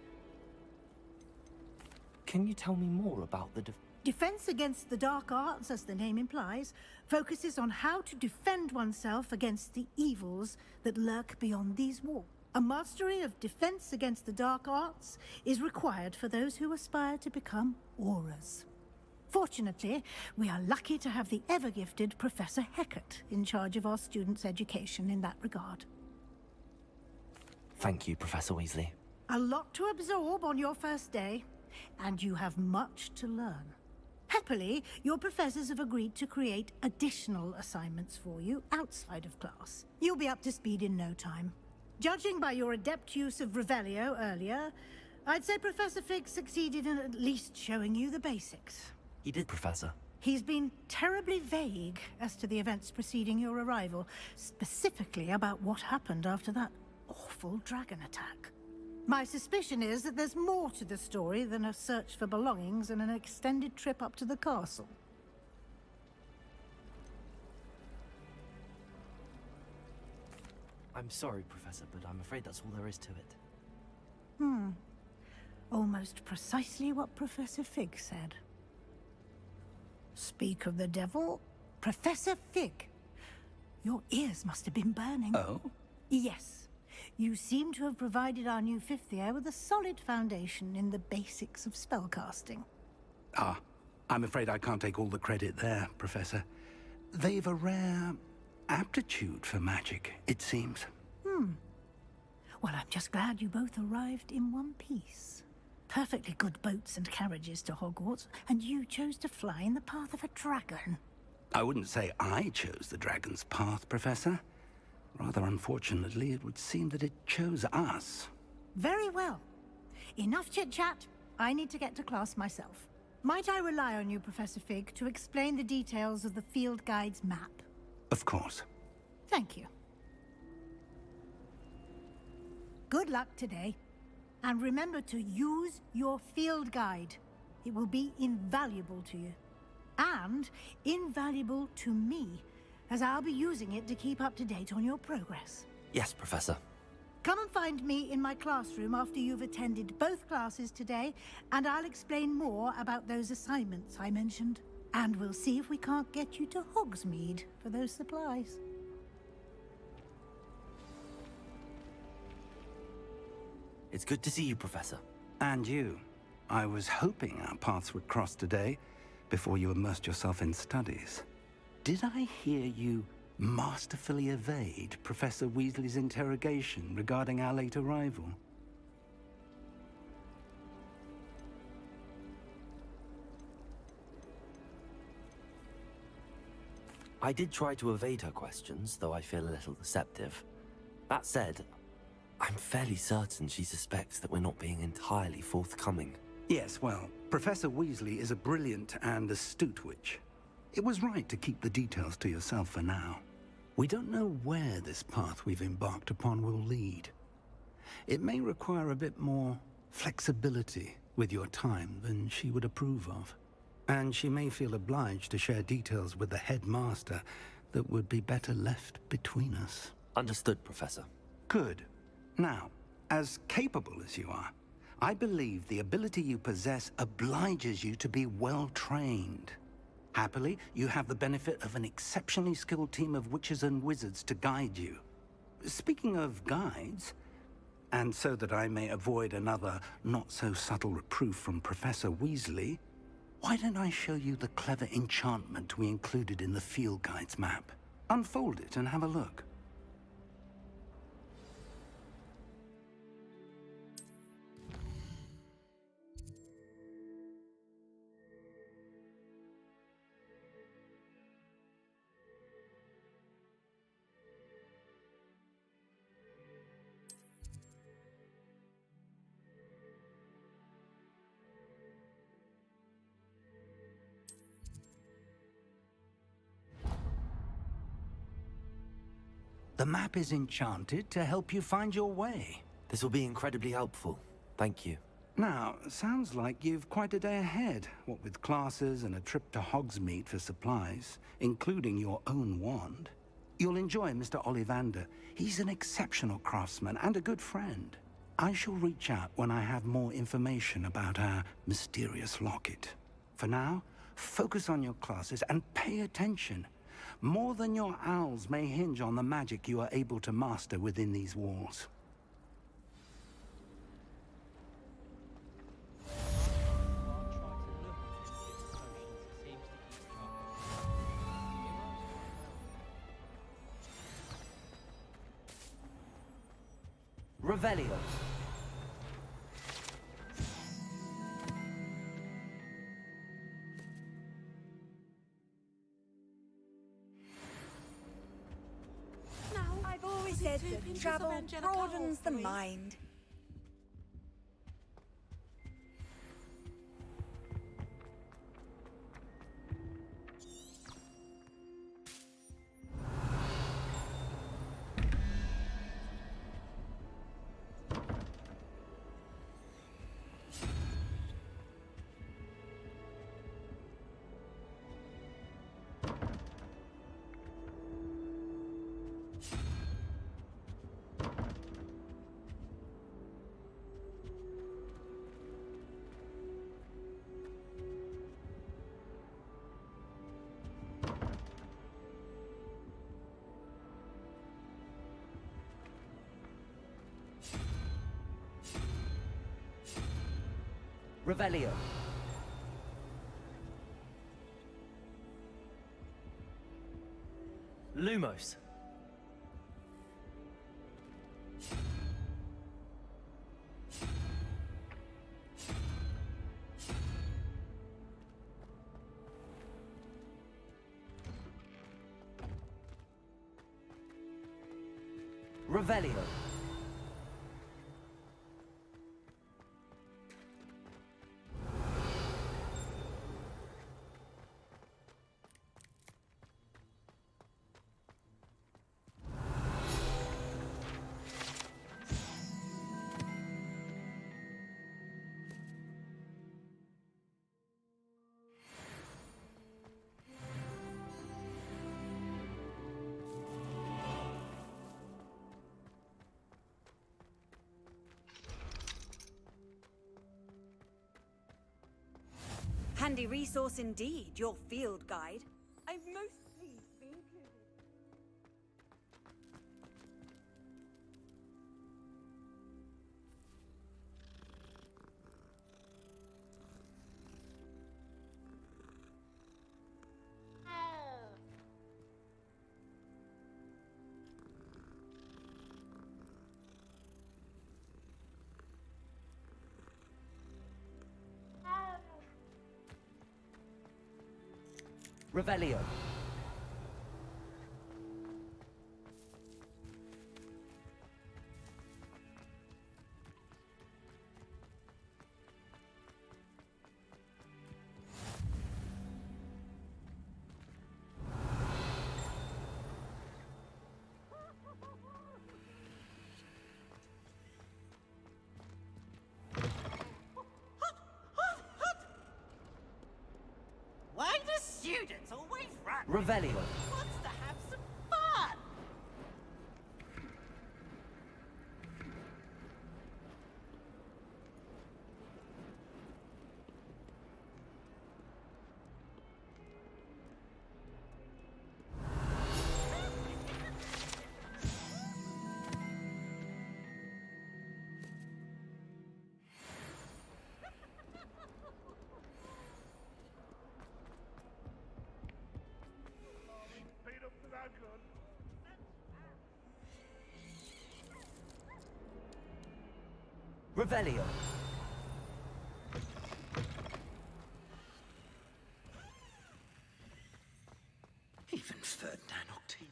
Can you tell me more about the Defense against the dark arts, as the name implies, focuses on how to defend oneself against the evils that lurk beyond these walls. A mastery of defense against the dark arts is required for those who aspire to become AORUS. Fortunately, we are lucky to have the ever-gifted Professor Hecat in charge of our students' education in that regard. Thank you, Professor Weasley. A lot to absorb on your first day, and you have much to learn. Happily, your professors have agreed to create additional assignments for you outside of class. You'll be up to speed in no time. Judging by your adept use of Revelio earlier, I'd say Professor Fig succeeded in at least showing you the basics. He did, Professor. He's been terribly vague as to the events preceding your arrival, specifically about what happened after that awful dragon attack. My suspicion is that there's more to the story than a search for belongings and an extended trip up to the castle. I'm sorry, Professor, but I'm afraid that's all there is to it. Almost precisely what Professor Fig said. Speak of the devil, Professor Fig. Your ears must have been burning. Oh? Yes. You seem to have provided our new fifth year with a solid foundation in the basics of spellcasting. I'm afraid I can't take all the credit there, Professor. They've a rare aptitude for magic, it seems. Well, I'm just glad you both arrived in one piece. Perfectly good boats and carriages to Hogwarts, and you chose to fly in the path of a dragon. I wouldn't say I chose the dragon's path, Professor. Rather unfortunately, it would seem that it chose us. Very well. Enough chit-chat. I need to get to class myself. Might I rely on you, Professor Fig, to explain the details of the field guide's map? Of course. Thank you. Good luck today. And remember to use your field guide. It will be invaluable to you. And invaluable to me, as I'll be using it to keep up to date on your progress. Yes, Professor. Come and find me in my classroom after you've attended both classes today, and I'll explain more about those assignments I mentioned. And we'll see if we can't get you to Hogsmeade for those supplies. It's good to see you, Professor. And you. I was hoping our paths would cross today, before you immersed yourself in studies. Did I hear you masterfully evade Professor Weasley's interrogation regarding our late arrival? I did try to evade her questions, though I feel a little deceptive. That said, I'm fairly certain she suspects that we're not being entirely forthcoming. Yes, well, Professor Weasley is a brilliant and astute witch. It was right to keep the details to yourself for now. We don't know where this path we've embarked upon will lead. It may require a bit more flexibility with your time than she would approve of. And she may feel obliged to share details with the headmaster that would be better left between us. Understood, Professor. Good. Now, as capable as you are, I believe the ability you possess obliges you to be well-trained. Happily, you have the benefit of an exceptionally skilled team of witches and wizards to guide you. Speaking of guides, and so that I may avoid another not-so-subtle reproof from Professor Weasley, why don't I show you the clever enchantment we included in the field guide's map? Unfold it and have a look. The map is enchanted to help you find your way. This will be incredibly helpful. Thank you. Now, sounds like you've quite a day ahead, what with classes and a trip to Hogsmeade for supplies, including your own wand. You'll enjoy Mr. Ollivander. He's an exceptional craftsman and a good friend. I shall reach out when I have more information about our mysterious locket. For now, focus on your classes and pay attention. More than your owls may hinge on the magic you are able to master within these walls. Revelio. I've always said that travel broadens the mind. Revelio. Lumos. Revelio. Handy resource indeed, your field guide. I'm most pleased to be included. Revelio. Why do students always run? Revelio. Wants to have some fun. Revelio. Even Ferdinand Octavius.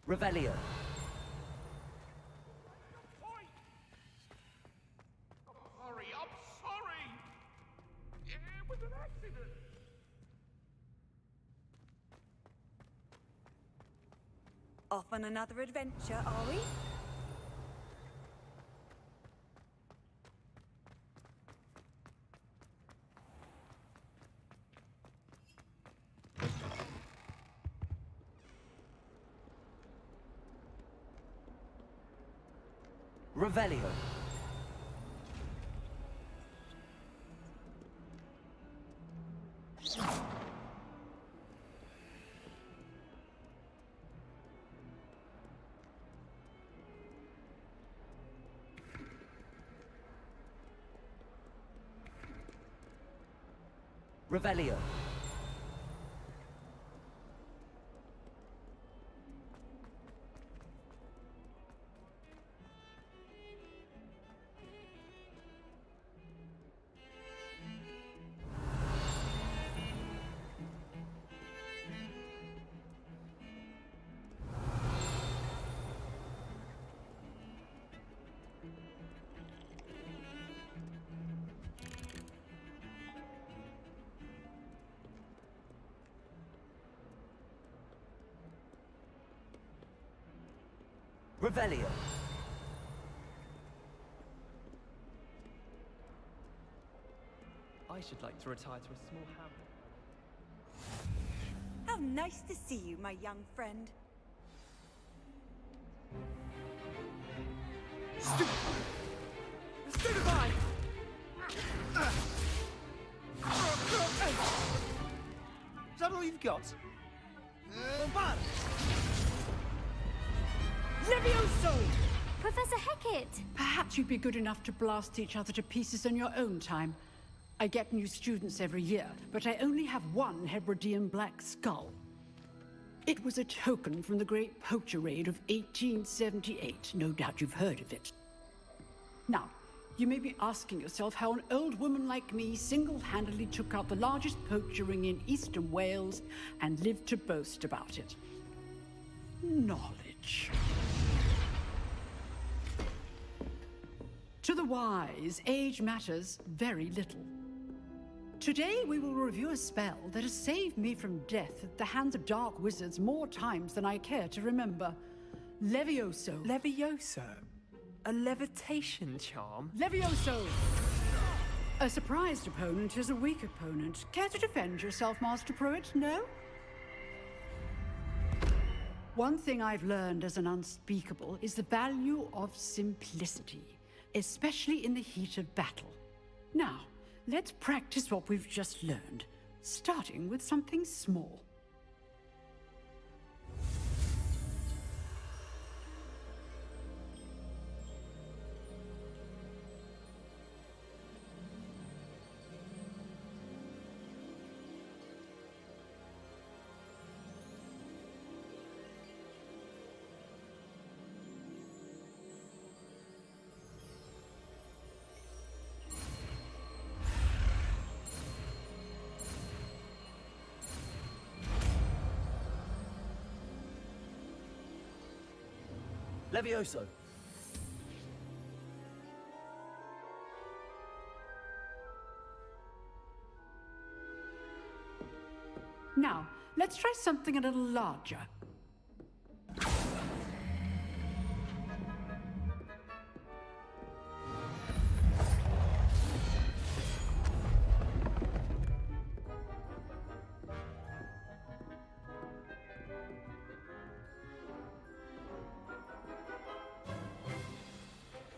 Revelio. Sorry, I'm sorry! It was an accident! Off on another adventure, are we? Revelio. Revelio. Revelio. I should like to retire to a small hamlet. How nice to see you, my young friend. Stupefy! Is that all you've got? Bombard! Levioso! Professor Hecat! Perhaps you'd be good enough to blast each other to pieces in your own time. I get new students every year, but I only have one Hebridean black skull. It was a token from the Great Poacher Raid of 1878. No doubt you've heard of it. Now, you may be asking yourself how an old woman like me single-handedly took out the largest poacher ring in eastern Wales and lived to boast about it. Knowledge. To the wise, age matters very little. Today we will review a spell that has saved me from death at the hands of dark wizards more times than I care to remember. Levioso. Levioso? A levitation charm? Levioso! A surprised opponent is a weak opponent. Care to defend yourself, Master Pruitt? No? One thing I've learned as an unspeakable is the value of simplicity, especially in the heat of battle. Now, let's practice what we've just learned, starting with something small. Levioso. Now, let's try something a little larger.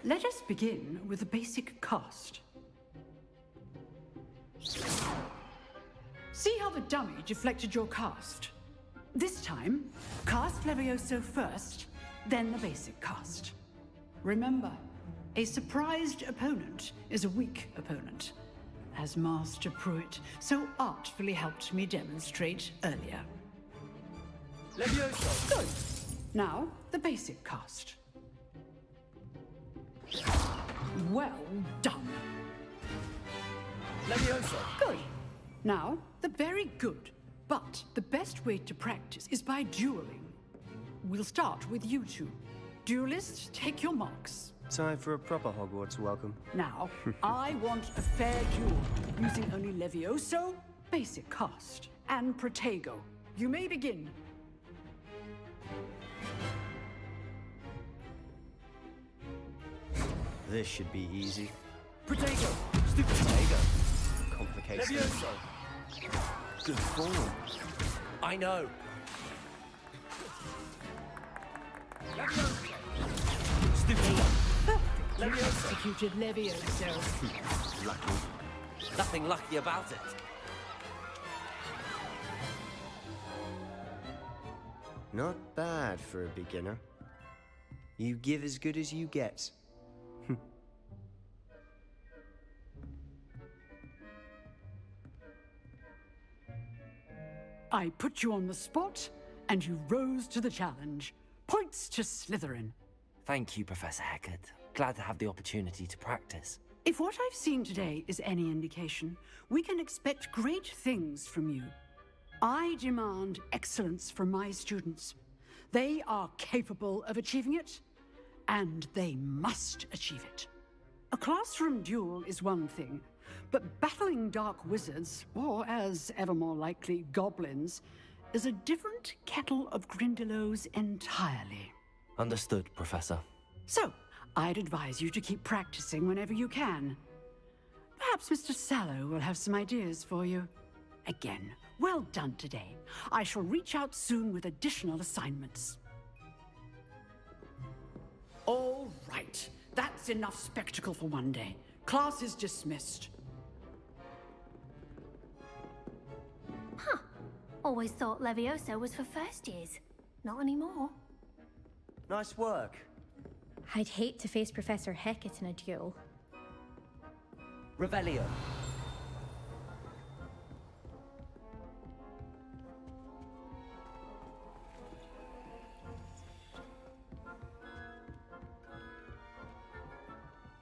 Let us begin with the basic cast. See how the dummy deflected your cast? This time, cast Levioso first, then the basic cast. Remember, a surprised opponent is a weak opponent, as Master Pruitt so artfully helped me demonstrate earlier. Levioso! Good. Now, the basic cast. Well done. Levioso! Good. Now, the very good. But the best way to practice is by dueling. we'll start with you two. Duelists, take your marks. Time for a proper Hogwarts welcome. Now, I want a fair duel, using only Levioso, basic cast, and Protego. You may begin. This should be easy. Protego! Stupid Protego. Complicated. Levioso! Good form. I know. Stupid. Levioso. Executed Levioso. Lucky. Nothing lucky about it. Not bad for a beginner. You give as good as you get. I put you on the spot, and you rose to the challenge. Points to Slytherin. Thank you, Professor Hecat. Glad to have the opportunity to practice. If what I've seen today is any indication, we can expect great things from you. I demand excellence from my students. They are capable of achieving it, and they must achieve it. A classroom duel is one thing, but battling dark wizards, or as ever more likely, goblins, is a different kettle of Grindylows entirely. Understood, Professor. So, I'd advise you to keep practicing whenever you can. Perhaps Mr. Sallow will have some ideas for you. Again, well done today. I shall reach out soon with additional assignments. All right. That's enough spectacle for one day. Class is dismissed. Huh. Always thought Levioso was for first years. Not anymore. Nice work. I'd hate to face Professor Hecat in a duel. Revelio.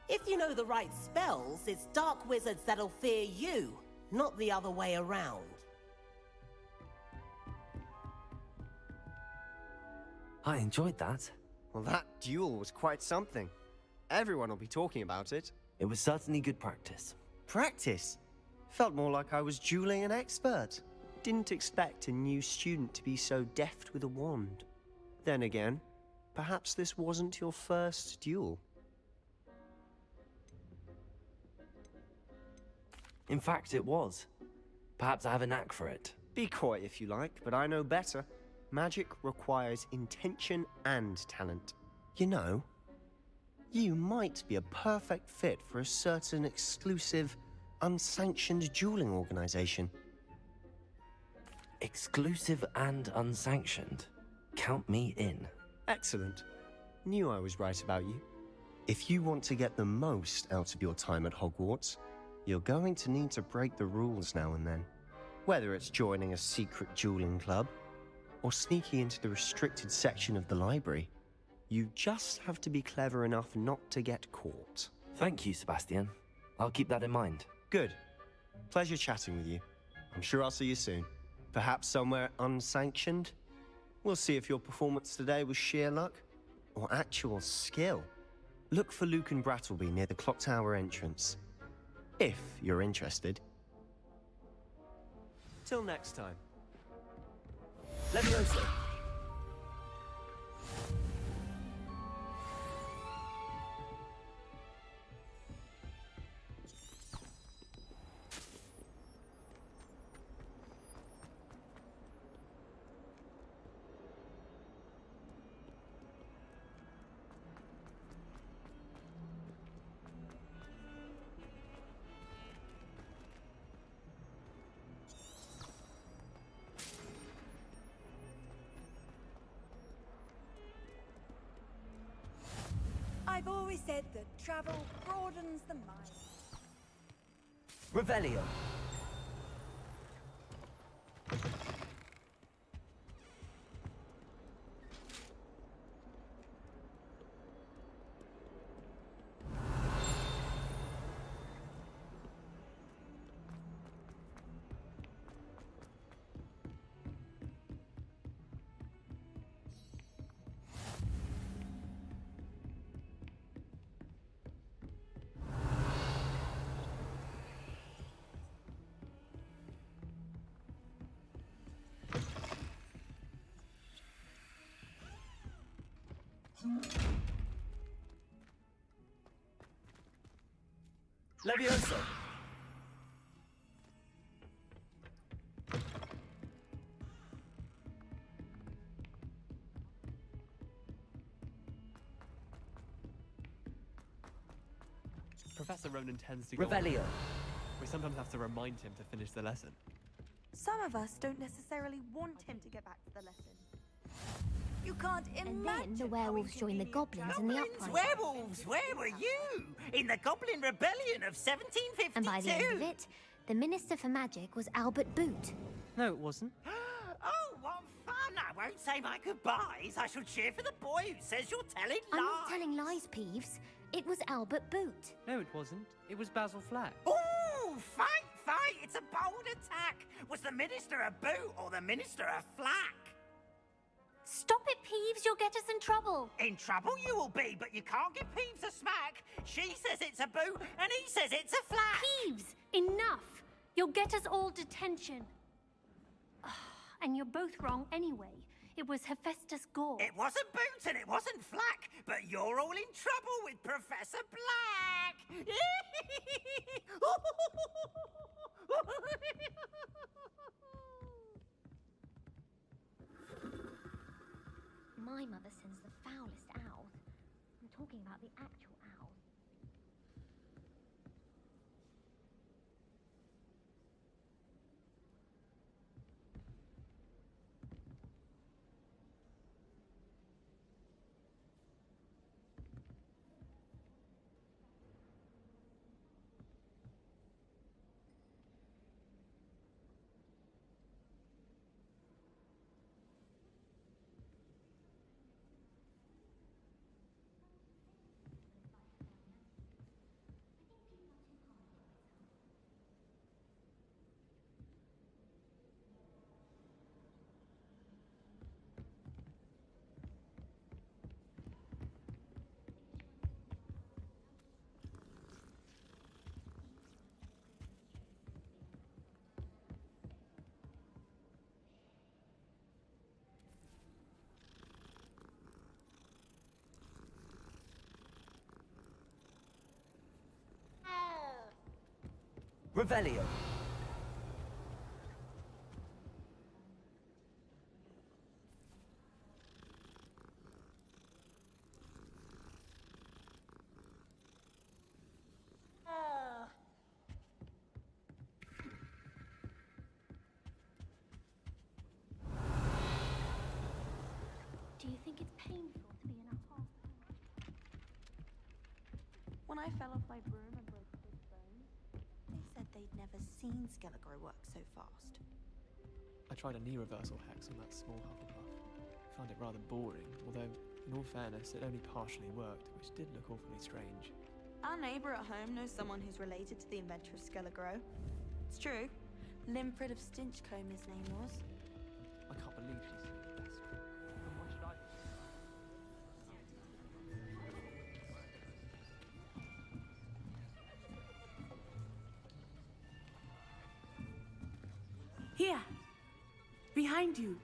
If you know the right spells, it's dark wizards that'll fear you, not the other way around. I enjoyed that. Well, that duel was quite something. Everyone will be talking about it. It was certainly good practice. Practice? Felt more like I was dueling an expert. Didn't expect a new student to be so deft with a wand. Then again, perhaps this wasn't your first duel. In fact, it was. Perhaps I have a knack for it. Be coy if you like, but I know better. Magic requires intention and talent. You know, you might be a perfect fit for a certain exclusive, unsanctioned dueling organization. Exclusive and unsanctioned? Count me in. Excellent. Knew I was right about you. If you want to get the most out of your time at Hogwarts, you're going to need to break the rules now and then. Whether it's joining a secret dueling club, or sneaking into the restricted section of the library, you just have to be clever enough not to get caught. Thank you, Sebastian. I'll keep that in mind. Good. Pleasure chatting with you. I'm sure I'll see you soon. Perhaps somewhere unsanctioned? We'll see if your performance today was sheer luck, or actual skill. Look for Luke and Brattleby near the clock tower entrance. If you're interested. Till next time. Levioso. I've always said that travel broadens the mind. Revelio. Levioso! Professor Ronan tends to go Revelio. on. We sometimes have to remind him to finish the lesson. Some of us don't necessarily want him to get back to the lesson. You can't imagine. And then the werewolves joined the goblins in the uprising. Werewolves, where were you? In the Goblin Rebellion of 1752. And by the end of it, the Minister for Magic was Albert Boot. No, it wasn't. Oh, what fun! I won't say my goodbyes. I shall cheer for the boy who says you're telling lies. I'm not telling lies, Peeves. It was Albert Boot. No, it wasn't. It was Basil Flack. Ooh, fight! It's a bold attack. Was the Minister a boot or the Minister a flack? Stop it, Peeves. You'll get us in trouble. In trouble you will be, but you can't give Peeves a smack. She says it's a boot, and he says it's a flack. Peeves, enough. You'll get us all detention. And you're both wrong anyway. It was Hephaestus Gore. It wasn't boot and it wasn't flack, but you're all in trouble with Professor Black. My mother sends the foulest owls. I'm talking about the actual owls. Revelio. Do you think it's painful to be an apple? When I fell off my broom and broke his bones, they said they'd never seen Skelegro work so fast. I tried a knee reversal hex on that small Hufflepuff. Found it rather boring, although, in all fairness, it only partially worked, which did look awfully strange. Our neighbor at home knows someone who's related to the inventor of Skelegro. It's true. Limfrid of Stinchcombe, his name was. I can't believe she's desperate. And what should I do? Here. Behind you.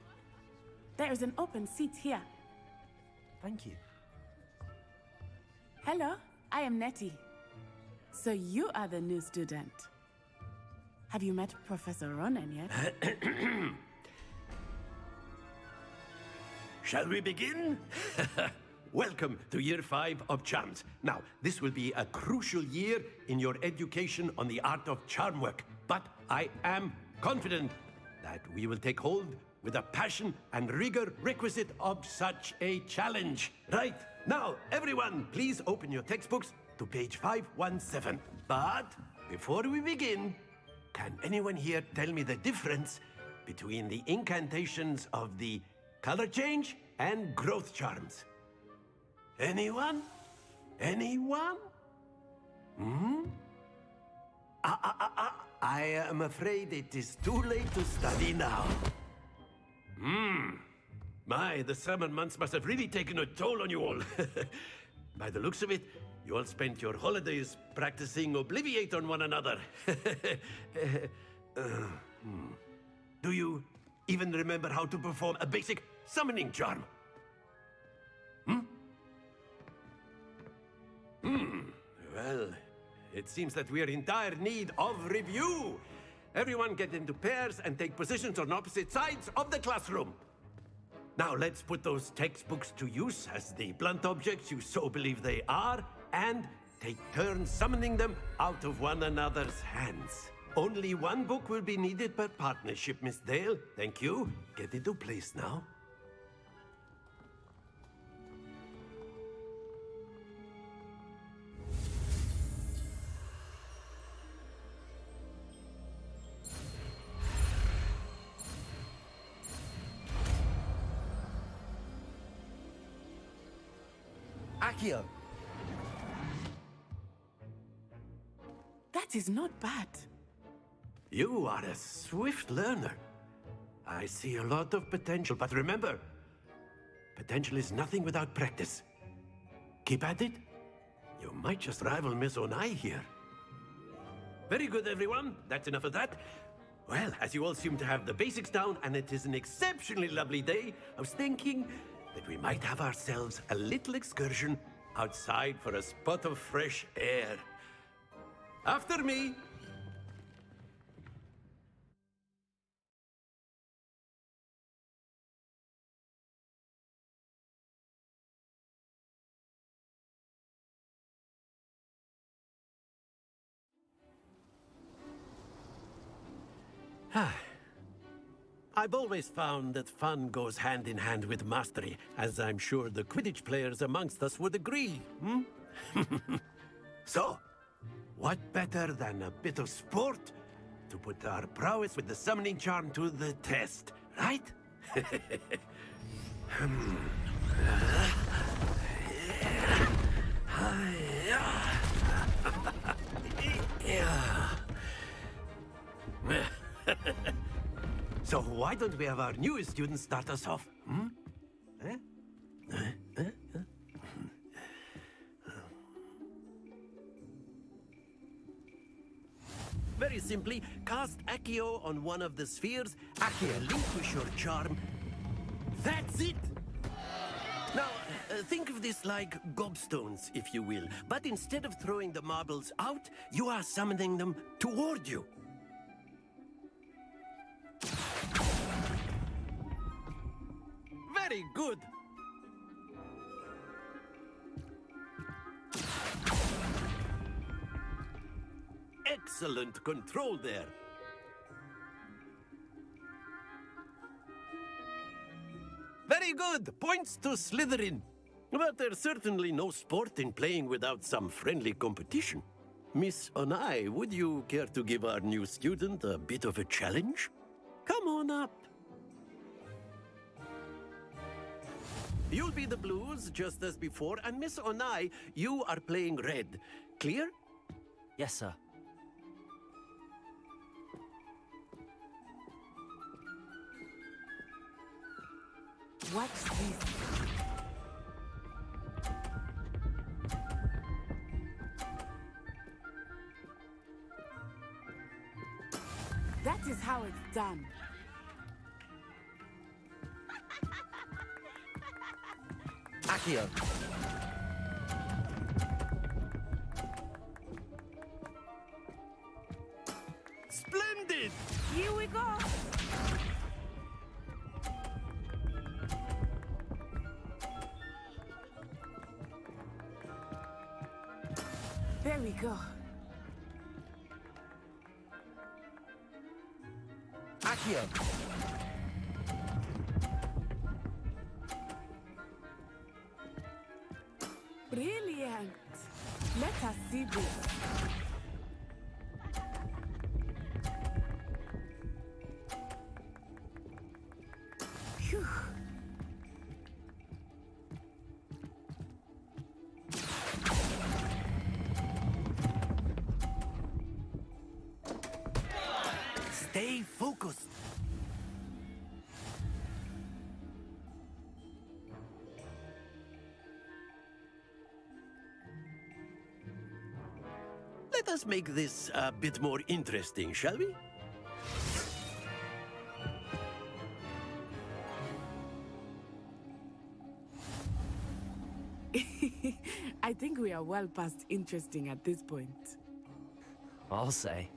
There is an open seat here. Thank you. Hello, I am Nettie. So you are the new student. Have you met Professor Ronan yet? Shall we begin? Welcome to Year 5 of Charms. Now, this will be a crucial year in your education on the art of charm work, but I am confident that we will take hold with the passion and rigor requisite of such a challenge. Right, now, everyone, please open your textbooks to page 517. But before we begin, can anyone here tell me the difference between the incantations of the color change and growth charms? Anyone? Anyone? I am afraid it is too late to study now. My, the summer months must have really taken a toll on you all. By the looks of it, you all spent your holidays practicing Obliviate on one another. Do you even remember how to perform a basic summoning charm? it seems that we are in dire need of review. Everyone get into pairs and take positions on opposite sides of the classroom. Now let's put those textbooks to use as the blunt objects you so believe they are, and take turns summoning them out of one another's hands. Only one book will be needed per partnership, Miss Dale. Thank you. Get into place now. Accio. That is not bad. You are a swift learner. I see a lot of potential, but remember, potential is nothing without practice. Keep at it. You might just rival Miss Onai here. Very good, everyone. That's enough of that. Well, as you all seem to have the basics down, and it is an exceptionally lovely day, I was thinking that we might have ourselves a little excursion outside for a spot of fresh air. After me. I've always found that fun goes hand in hand with mastery, as I'm sure the Quidditch players amongst us would agree, hmm? So, what better than a bit of sport to put our prowess with the summoning charm to the test, right? So why don't we have our newest student start us off, hmm? Very simply, cast Accio on one of the spheres, relinquish your charm. That's it! Now, think of this like gobstones, if you will. But instead of throwing the marbles out, you are summoning them toward you. Very good! Excellent control there. Very good! Points to Slytherin. But there's certainly no sport in playing without some friendly competition. Miss Onai, would you care to give our new student a bit of a challenge? Come on up. You'll be the blues, just as before, and Miss Onai, you are playing red. Clear? Yes, sir. Watch this. That is how it's done. Accio. Splendid! Here we go. There we go. Accio. Brilliant. Let us see this. Phew. Stay focused. Let us make this a bit more interesting, shall we? I think we are well past interesting at this point. I'll say.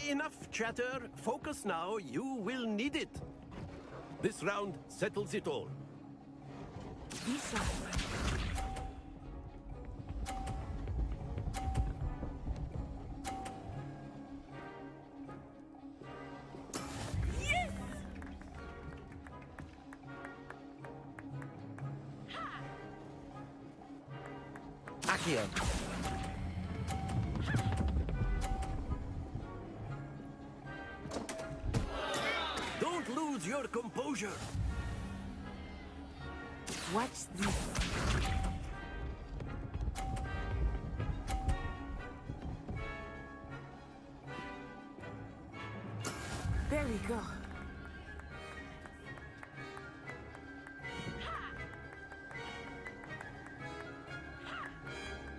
Enough chatter. Focus now. You will need it. This round settles it all. Be sharp. Accio. Don't lose your composure. Watch this. There we go.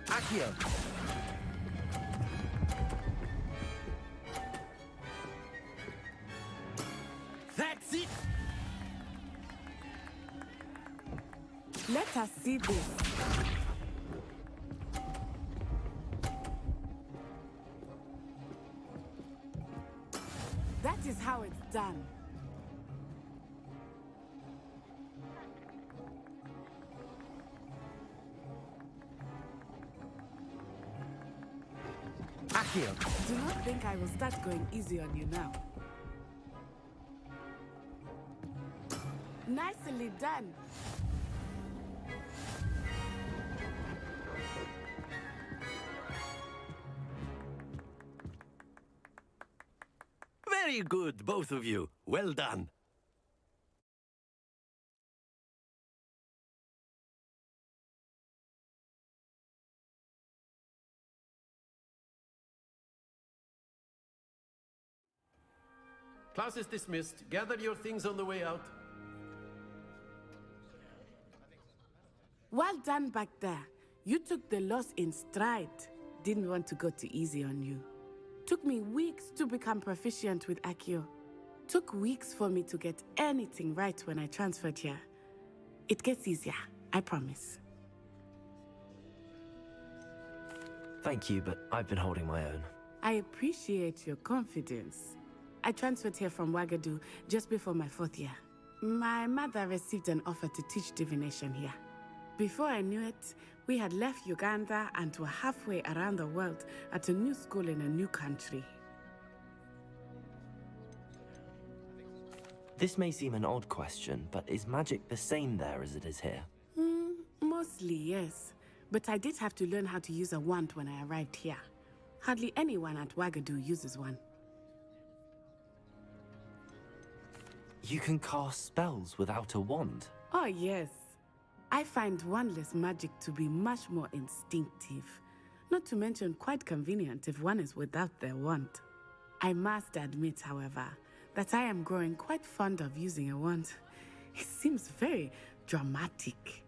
Accio. That's it. Let us see this. That is how it's done. Accio. Do not think I will start going easy on you now. Nicely done. Very good, both of you. Well done. Class is dismissed. Gather your things on the way out. Well done back there. You took the loss in stride. Didn't want to go too easy on you. Took me weeks to become proficient with Accio. Took weeks for me to get anything right when I transferred here. It gets easier, I promise. Thank you, but I've been holding my own. I appreciate your confidence. I transferred here from Wagadu just before my 4th year. My mother received an offer to teach divination here. Before I knew it, we had left Uganda and were halfway around the world at a new school in a new country. This may seem an odd question, but is magic the same there as it is here? Mostly, yes. But I did have to learn how to use a wand when I arrived here. Hardly anyone at Wagadu uses one. You can cast spells without a wand? Oh, yes. I find wandless magic to be much more instinctive. Not to mention quite convenient if one is without their wand. I must admit, however, that I am growing quite fond of using a wand. It seems very dramatic.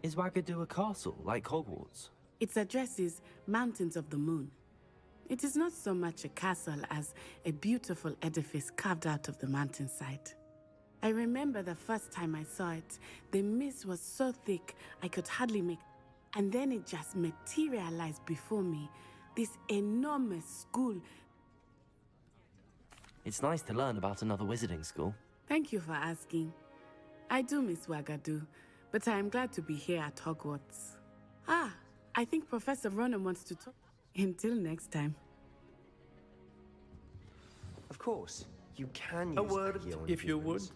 Is Wagadu a castle, like Hogwarts? Its address is Mountains of the Moon. It is not so much a castle as a beautiful edifice carved out of the mountainside. I remember the first time I saw it, the mist was so thick I could hardly make, and then it just materialized before me, this enormous school. It's nice to learn about another wizarding school. Thank you for asking. I do miss Wagadu, but I am glad to be here at Hogwarts. I think Professor Ronan wants to talk. Until next time. Of course, you can use A word, Accio on if you would. humans.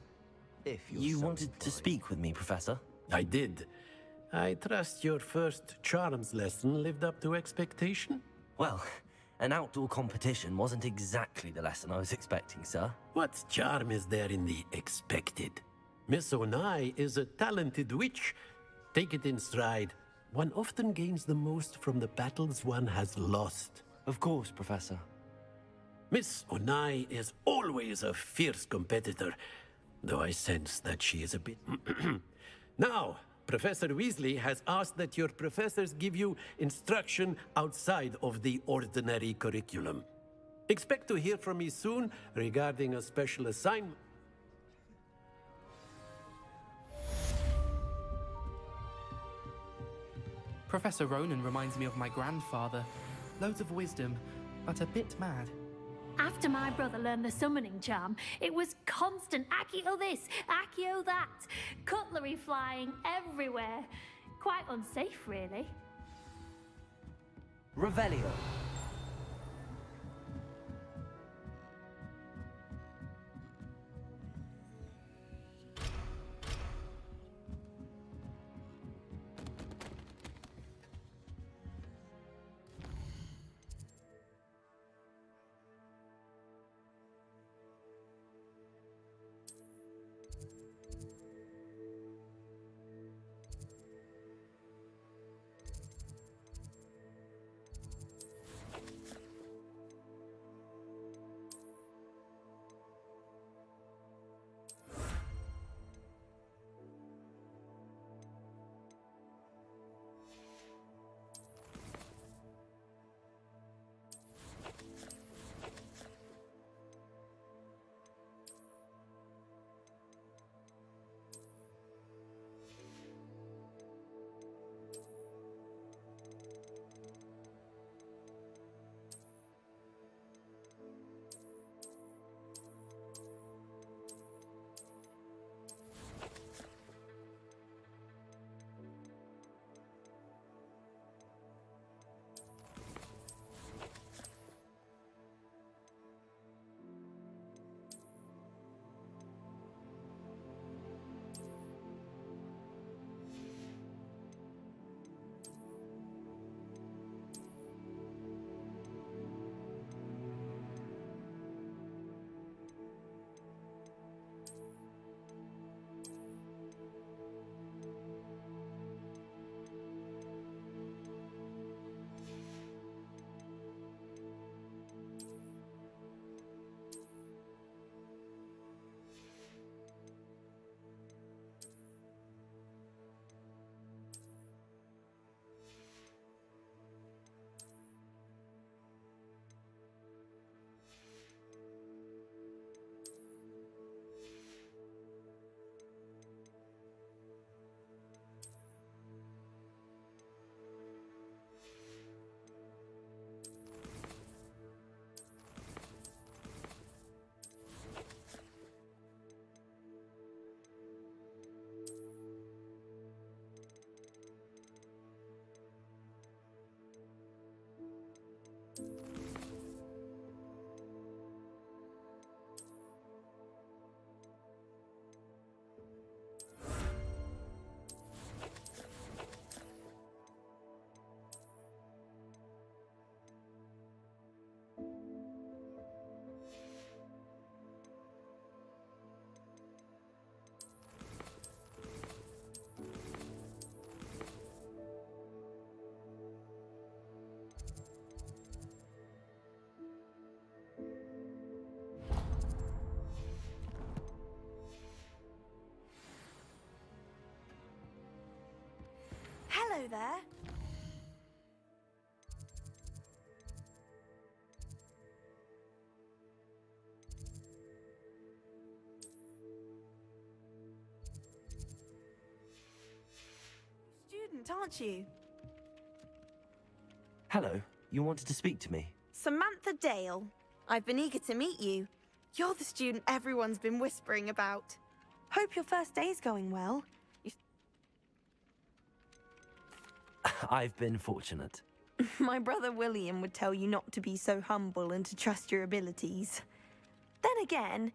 If you're You so wanted to speak with me, Professor? I did. I trust your first charms lesson lived up to expectation? Well, an outdoor competition wasn't exactly the lesson I was expecting, sir. What charm is there in the expected? Miss Onai is a talented witch. Take it in stride. One often gains the most from the battles one has lost. Of course, Professor. Miss Onai is always a fierce competitor, though I sense that she is a bit... Now, Professor Weasley has asked that your professors give you instruction outside of the ordinary curriculum. Expect to hear from me soon regarding a special assignment. Professor Ronan reminds me of my grandfather. Loads of wisdom, but a bit mad. After my brother learned the summoning charm, it was constant Accio this, Accio that. Cutlery flying everywhere. Quite unsafe, really. Revelio. Hello there. Student, aren't you? Hello, you wanted to speak to me? Samantha Dale. I've been eager to meet you. You're the student everyone's been whispering about. Hope your first day's going well. I've been fortunate. My brother William would tell you not to be so humble and to trust your abilities. Then again,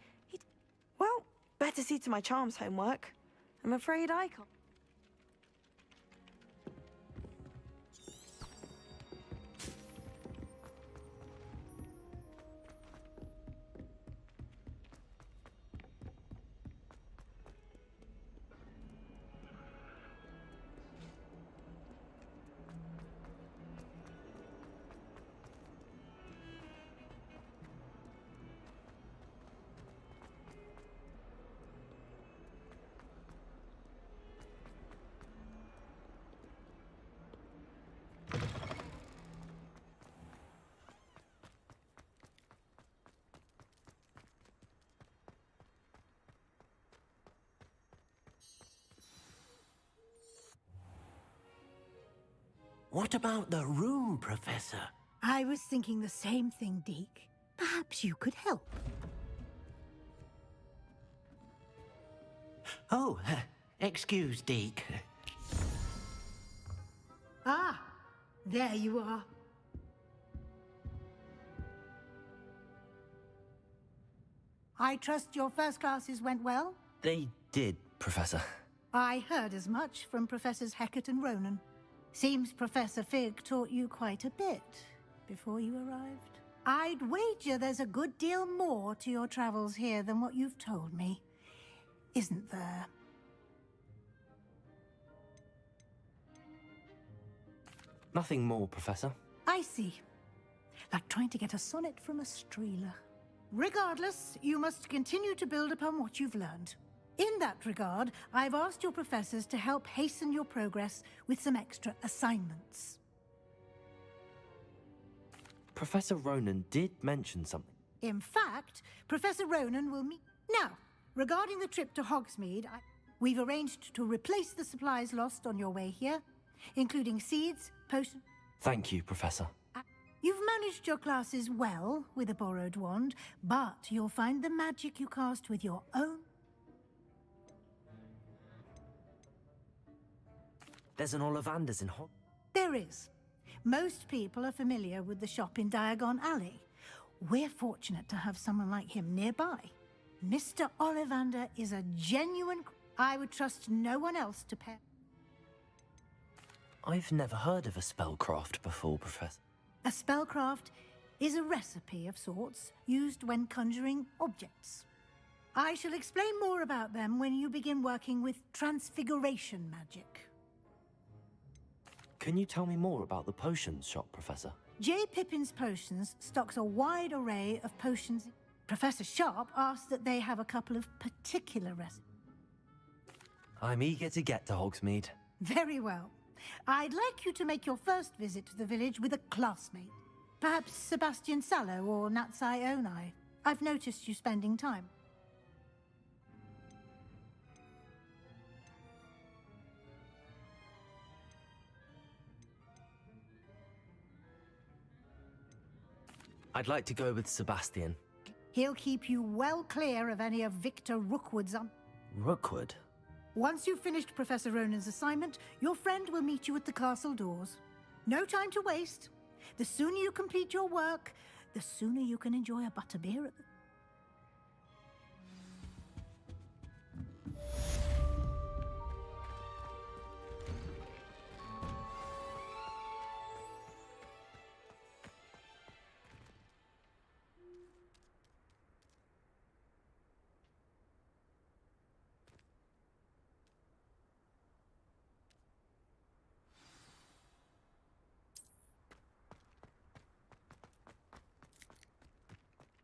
well, better see to my charms homework. I'm afraid I can't. What about the room, Professor? I was thinking the same thing, Deke. Perhaps you could help. Oh, excuse, Deke. Ah, there you are. I trust your first classes went well? They did, Professor. I heard as much from Professors Hecat and Ronan. Seems Professor Fig taught you quite a bit before you arrived. I'd wager there's a good deal more to your travels here than what you've told me. Isn't there? Nothing more, Professor. I see. Like trying to get a sonnet from a streeler. Regardless, you must continue to build upon what you've learned. In that regard, I've asked your professors to help hasten your progress with some extra assignments. Professor Ronan did mention something. In fact, Professor Ronan will meet... Now, regarding the trip to Hogsmeade, we've arranged to replace the supplies lost on your way here, including seeds, potions... Thank you, Professor. You've managed your classes well with a borrowed wand, but you'll find the magic you cast with your own... There's an Ollivanders in Hog... There is. Most people are familiar with the shop in Diagon Alley. We're fortunate to have someone like him nearby. Mr. Ollivander is a genuine... I would trust no one else to pair... I've never heard of a spellcraft before, Professor. A spellcraft is a recipe of sorts used when conjuring objects. I shall explain more about them when you begin working with transfiguration magic. Can you tell me more about the potions shop, Professor? J. Pippin's Potions stocks a wide array of potions. Professor Sharp asked that they have a couple of particular recipes. I'm eager to get to Hogsmeade. Very well. I'd like you to make your first visit to the village with a classmate. Perhaps Sebastian Sallow or Natsai Onai. I've noticed you spending time. I'd like to go with Sebastian. He'll keep you well clear of any of Victor Rookwood's... Rookwood? Once you've finished Professor Ronan's assignment, your friend will meet you at the castle doors. No time to waste. The sooner you complete your work, the sooner you can enjoy a butterbeer at the...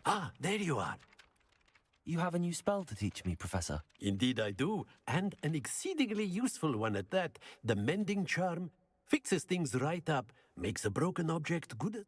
Ah, there you are. You have a new spell to teach me, Professor. Indeed I do, and an exceedingly useful one at that. The Mending Charm fixes things right up, makes a broken object good...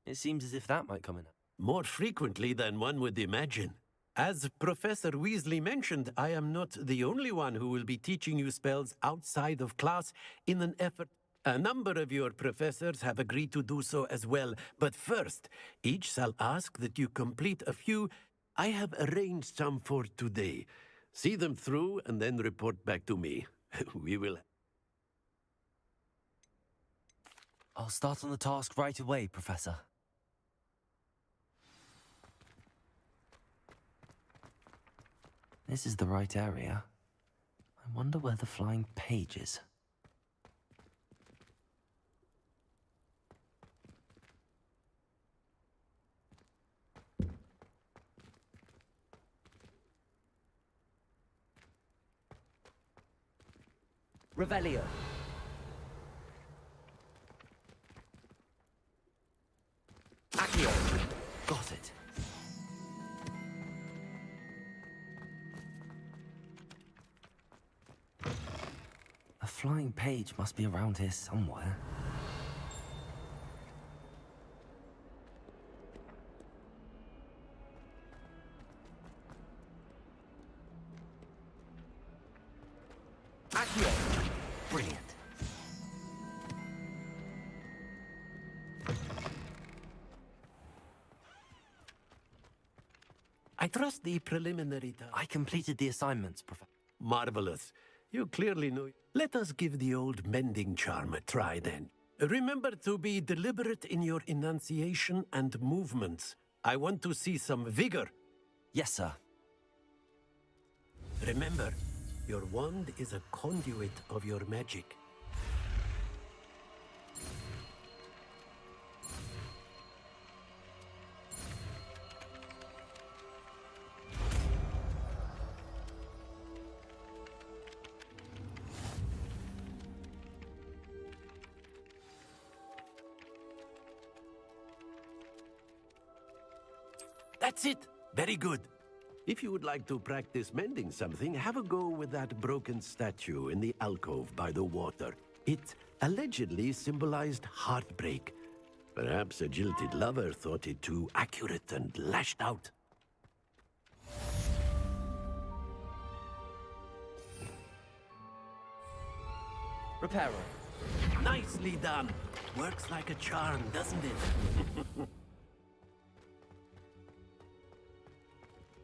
It seems as if that might come in. More frequently than one would imagine. As Professor Weasley mentioned, I am not the only one who will be teaching you spells outside of class in an effort... A number of your professors have agreed to do so as well, but first, each shall ask that you complete a few. I have arranged some for today. See them through and then report back to me. We will... I'll start on the task right away, Professor. This is the right area. I wonder where the flying page is. Revelio. Accio. Got it. A flying page must be around here somewhere. Accio. Brilliant. I trust the preliminary I completed the assignments, Professor. Marvelous. You clearly know. Let us give the old mending charm a try then. Remember to be deliberate in your enunciation and movements. I want to see some vigor. Yes, sir. Remember, your wand is a conduit of your magic. That's it. Very good. If you would like to practice mending something, have a go with that broken statue in the alcove by the water. It allegedly symbolized heartbreak. Perhaps a jilted lover thought it too accurate and lashed out. Repairer. Nicely done. Works like a charm, doesn't it?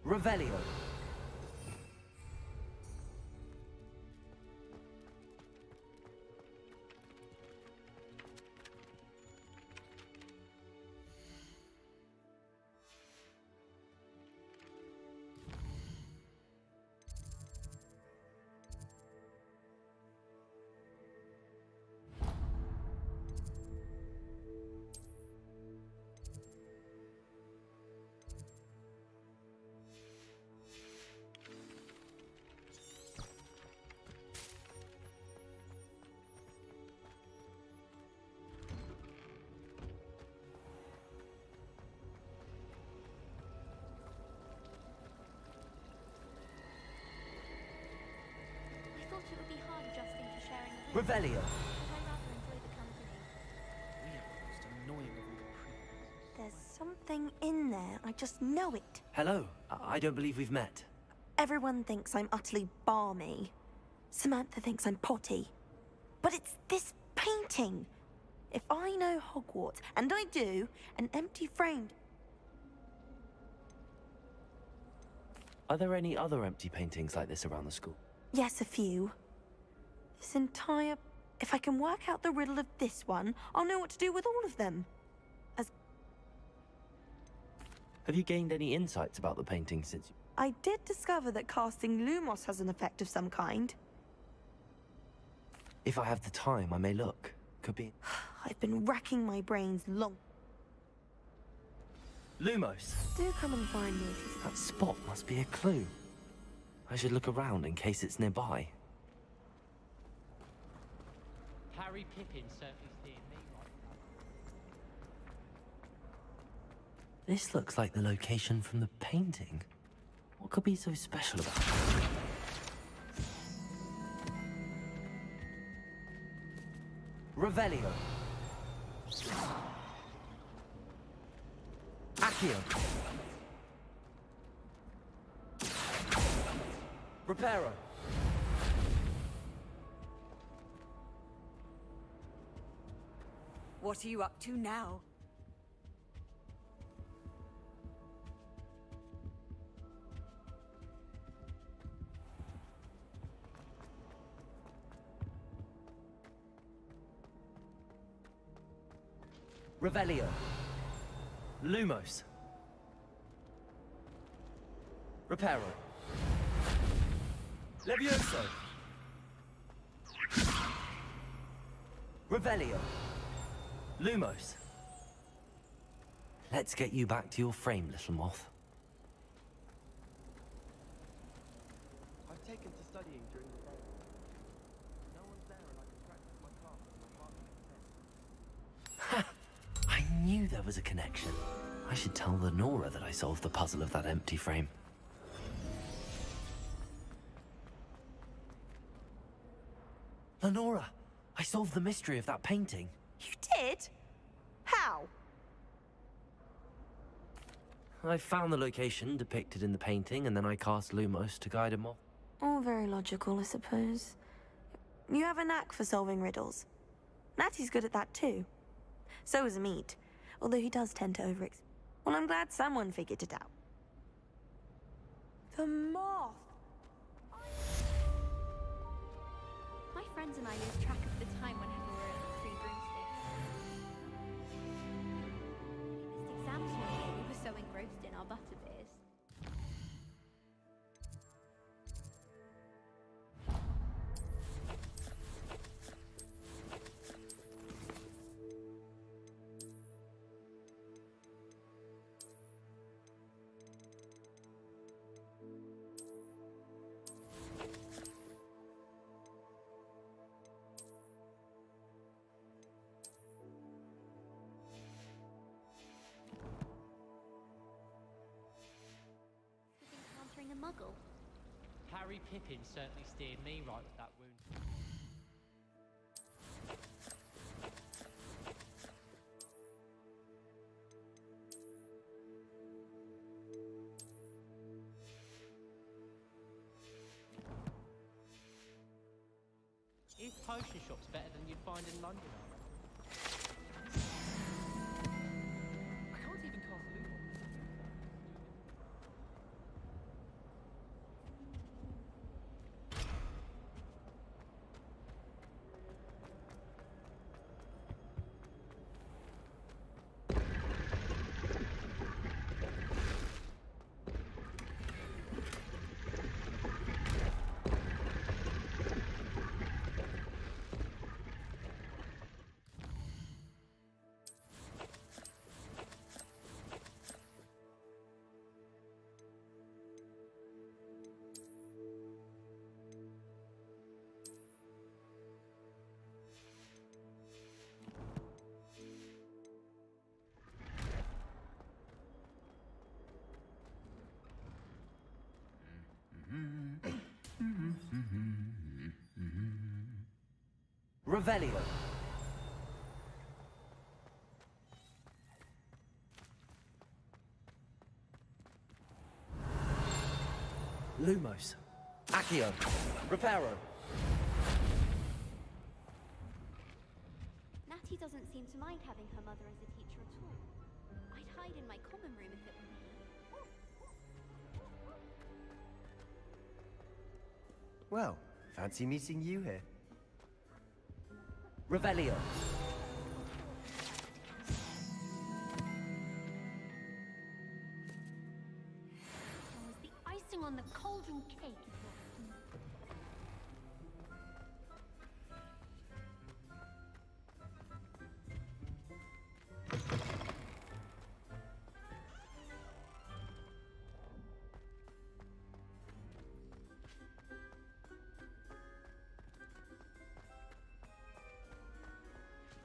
Revelio. It would be hard adjusting to sharing a room. Revelio. But I rather enjoy the company. We are the most annoying of all the prequels. There's something in there. I just know it. Hello. I don't believe we've met. Everyone thinks I'm utterly balmy. Samantha thinks I'm potty. But it's this painting. If I know Hogwarts, and I do, an empty framed... Are there any other empty paintings like this around the school? Yes, a few. This entire... If I can work out the riddle of this one, I'll know what to do with all of them. Have you gained any insights about the painting since you... I did discover that casting Lumos has an effect of some kind. If I have the time, I may look. Could be... I've been racking my brains long... Lumos. Do come and find me if you... That spot must be a clue. I should look around in case it's nearby. Harry Pippin certainly steered me right. This looks like the location from the painting. What could be so special about it? Revelio. Accio. Reparo. What are you up to now? Revelio. Lumos. Reparo. Levioso. Revelio. Lumos. Let's get you back to your frame, little moth. I've taken to studying during the day. No one's there and I can practice my craft with my partner in I knew there was a connection. I should tell Lenora that I solved the puzzle of that empty frame. Lenora, I solved the mystery of that painting. You did? How? I found the location depicted in the painting, and then I cast Lumos to guide him off. All very logical, I suppose. You have a knack for solving riddles. Natty's good at that too. So is Amit, although he does tend to Well, I'm glad someone figured it out. The moth! My friends and I lose track of the time whenever we're at the Three Broomsticks. This exams one year, we were so engrossed in our butterbeers. A muggle. Harry Pippin certainly steered me right with that wound. Is potion shops better than you'd find in London, are they? I can't even cast Lumos. Revelio. Lumos. Accio. Reparo. Natty doesn't seem to mind having her mother as a teacher at all. I'd hide in my common room if it were me. Well, fancy meeting you here. Revelio. That was the icing on the cauldron cake.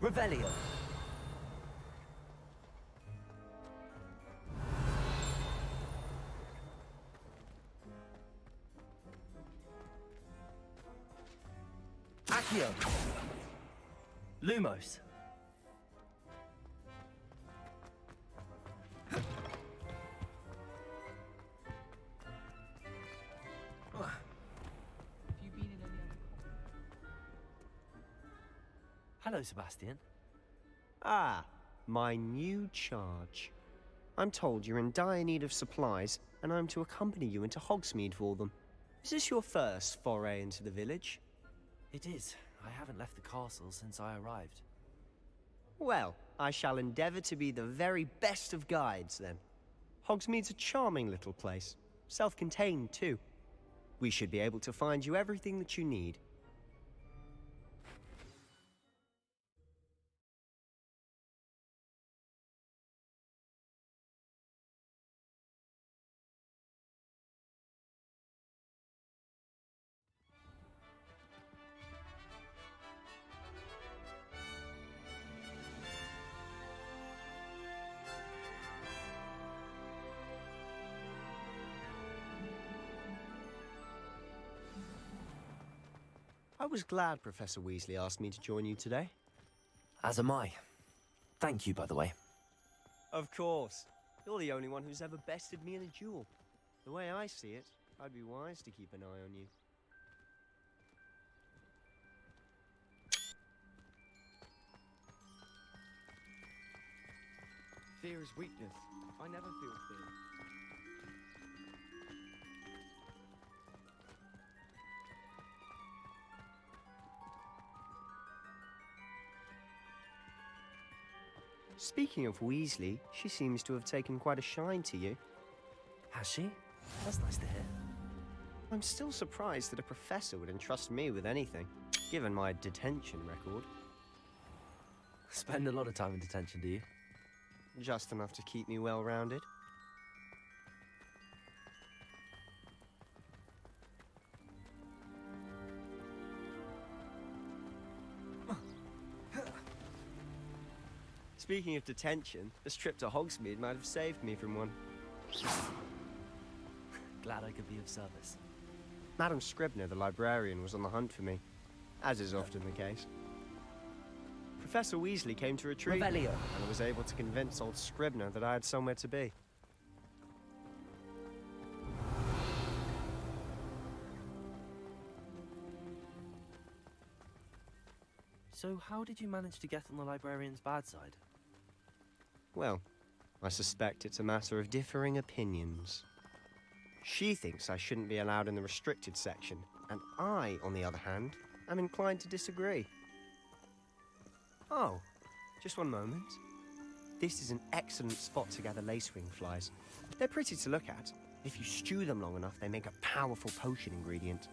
Revelio. Accio. Lumos. Have you been in any other? Hello, Sebastian. Ah, my new charge. I'm told you're in dire need of supplies, and I'm to accompany you into Hogsmeade for them. Is this your first foray into the village? It is. I haven't left the castle since I arrived. Well, I shall endeavour to be the very best of guides, then. Hogsmeade's a charming little place. Self-contained, too. We should be able to find you everything that you need. I was glad Professor Weasley asked me to join you today. As am I. Thank you, by the way. Of course. You're the only one who's ever bested me in a duel. The way I see it, I'd be wise to keep an eye on you. Fear is weakness. I never feel fear. Speaking of Weasley, she seems to have taken quite a shine to you. Has she? That's nice to hear. I'm still surprised that a professor would entrust me with anything, given my detention record. Spend a lot of time in detention, do you? Just enough to keep me well-rounded. Speaking of detention, this trip to Hogsmeade might have saved me from one. Glad I could be of service. Madam Scribner, the librarian, was on the hunt for me, as is often the case. Professor Weasley came to retrieve me, Revelio. and I was able to convince old Scribner that I had somewhere to be. So how did you manage to get on the librarian's bad side? Well, I suspect it's a matter of differing opinions. She thinks I shouldn't be allowed in the restricted section, and I, on the other hand, am inclined to disagree. Oh, just one moment. This is an excellent spot to gather lacewing flies. They're pretty to look at. If you stew them long enough, they make a powerful potion ingredient.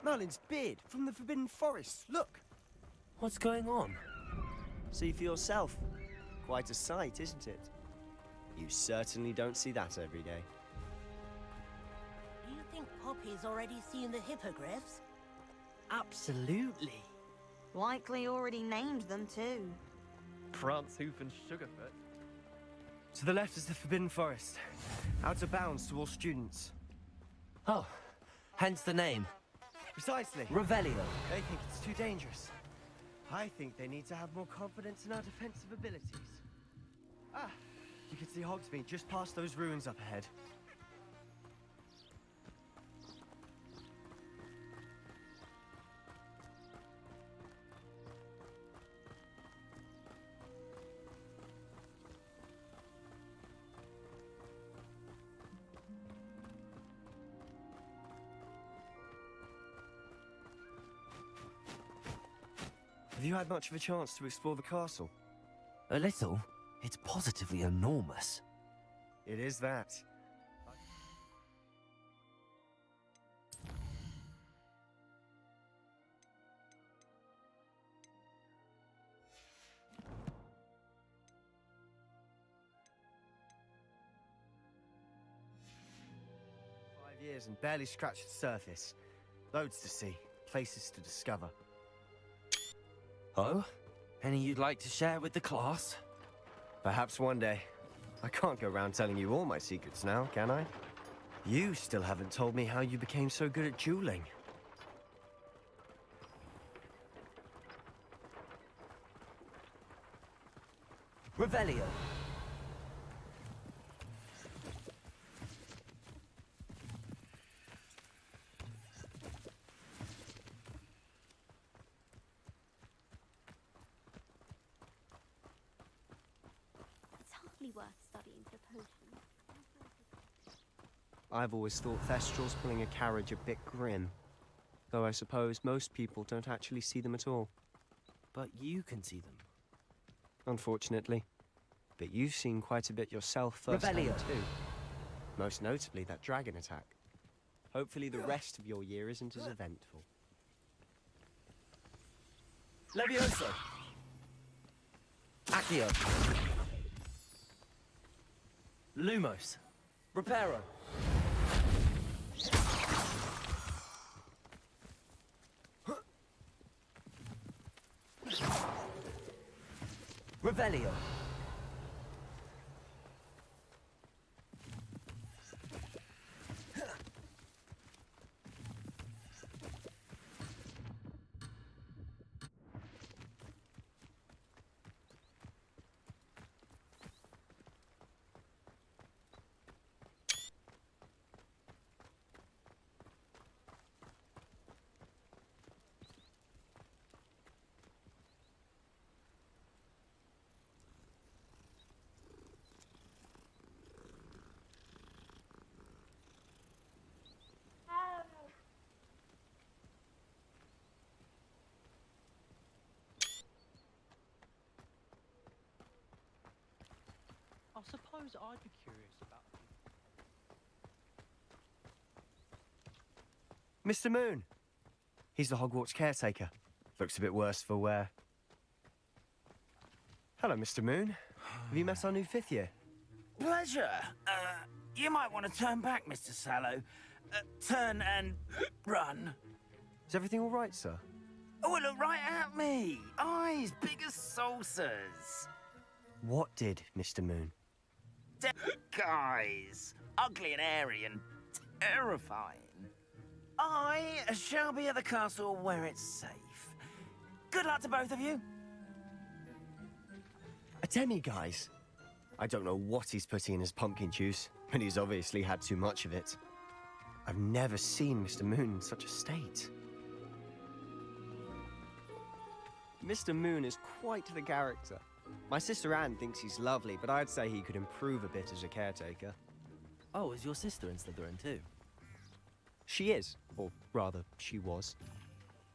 Merlin's beard from the Forbidden Forest. Look! What's going on? See for yourself. Quite a sight, isn't it? You certainly don't see that every day. Do you think Poppy's already seen the hippogriffs? Absolutely. Likely already named them too. Prance, Hoof, and Sugarfoot. To the left is the Forbidden Forest. Out of bounds to all students. Oh, hence the name. Precisely. Revelio. They think it's too dangerous. I think they need to have more confidence in our defensive abilities. Ah, you can see Hogsmeade just past those ruins up ahead. Have you had much of a chance to explore the castle? A little. It's positively enormous. It is that. Years and barely scratched the surface. Loads to see, places to discover. Oh? Any you'd like to share with the class? Perhaps one day. I can't go around telling you all my secrets now, can I? You still haven't told me how you became so good at dueling. Revelio. Worth studying for potions. I've always thought Thestral's pulling a carriage a bit grim. Though I suppose most people don't actually see them at all. But you can see them. Unfortunately. But you've seen quite a bit yourself firsthand Revelio. too. Most notably that dragon attack. Hopefully the rest of your year isn't as eventful. Levioso. Accio. Lumos. Reparo. Revelio. suppose I'd be curious about. Mr. Moon. He's the Hogwarts caretaker. Looks a bit worse for wear. Hello, Mr. Moon. Have you met our new 5th year? Pleasure. You might want to turn back, Mr. Sallow. Turn and run. Is everything all right, sir? Oh, look right at me. Eyes big as saucers. What did, Mr. Moon? Guys, ugly and airy and terrifying. I shall be at the castle where it's safe. Good luck to both of you. A demi-guise? I don't know what he's putting in his pumpkin juice, but he's obviously had too much of it. I've never seen Mr. Moon in such a state. Mr. Moon is quite the character. My sister Anne thinks he's lovely, but I'd say he could improve a bit as a caretaker. Oh, is your sister in Slytherin too? She is, or rather, she was.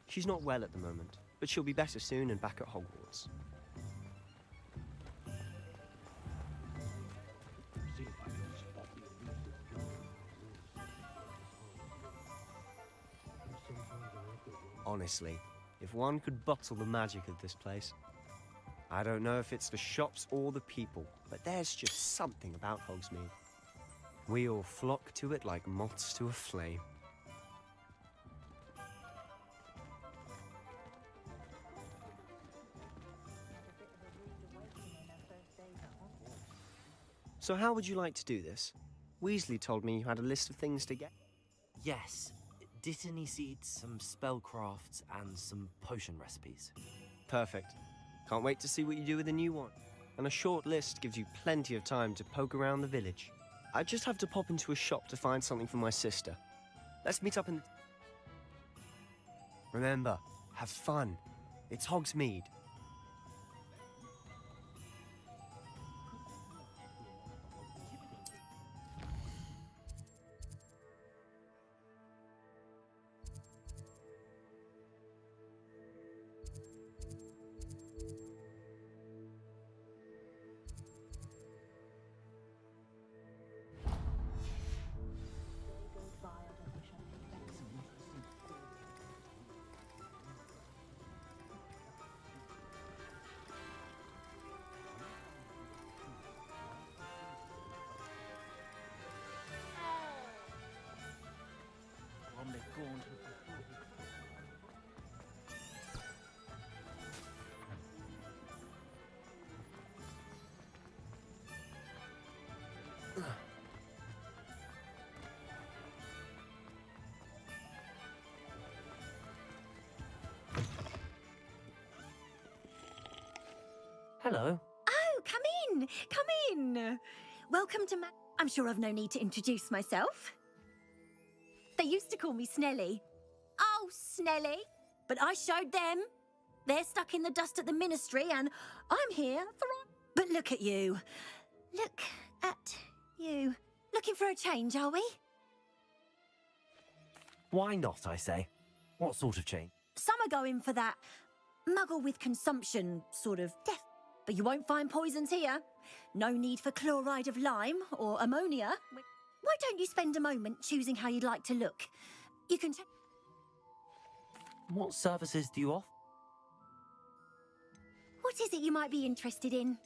She's not well at the moment, but she'll be better soon and back at Hogwarts. Honestly, if one could bottle the magic of this place. I don't know if it's the shops or the people, but there's just something about Hogsmeade. We all flock to it like moths to a flame. So how would you like to do this? Weasley told me you had a list of things to get. Yes. Dittany seeds, some spellcrafts, and some potion recipes. Perfect. Can't wait to see what you do with the new one. And a short list gives you plenty of time to poke around the village. I just have to pop into a shop to find something for my sister. Let's meet up in... Remember, have fun. It's Hogsmeade. Hello. Oh, come in. Come in. Welcome to I'm sure I've no need to introduce myself. They used to call me Snelly. Oh, Snelly. But I showed them. They're stuck in the dust at the ministry and I'm here for... But look at you. Look at you. Looking for a change, are we? Why not, I say? What sort of change? Some are going for that muggle with consumption sort of death. But you won't find poisons here. No need for chloride of lime or ammonia. Why don't you spend a moment choosing how you'd like to look? You can check... What services do you offer? What is it you might be interested in?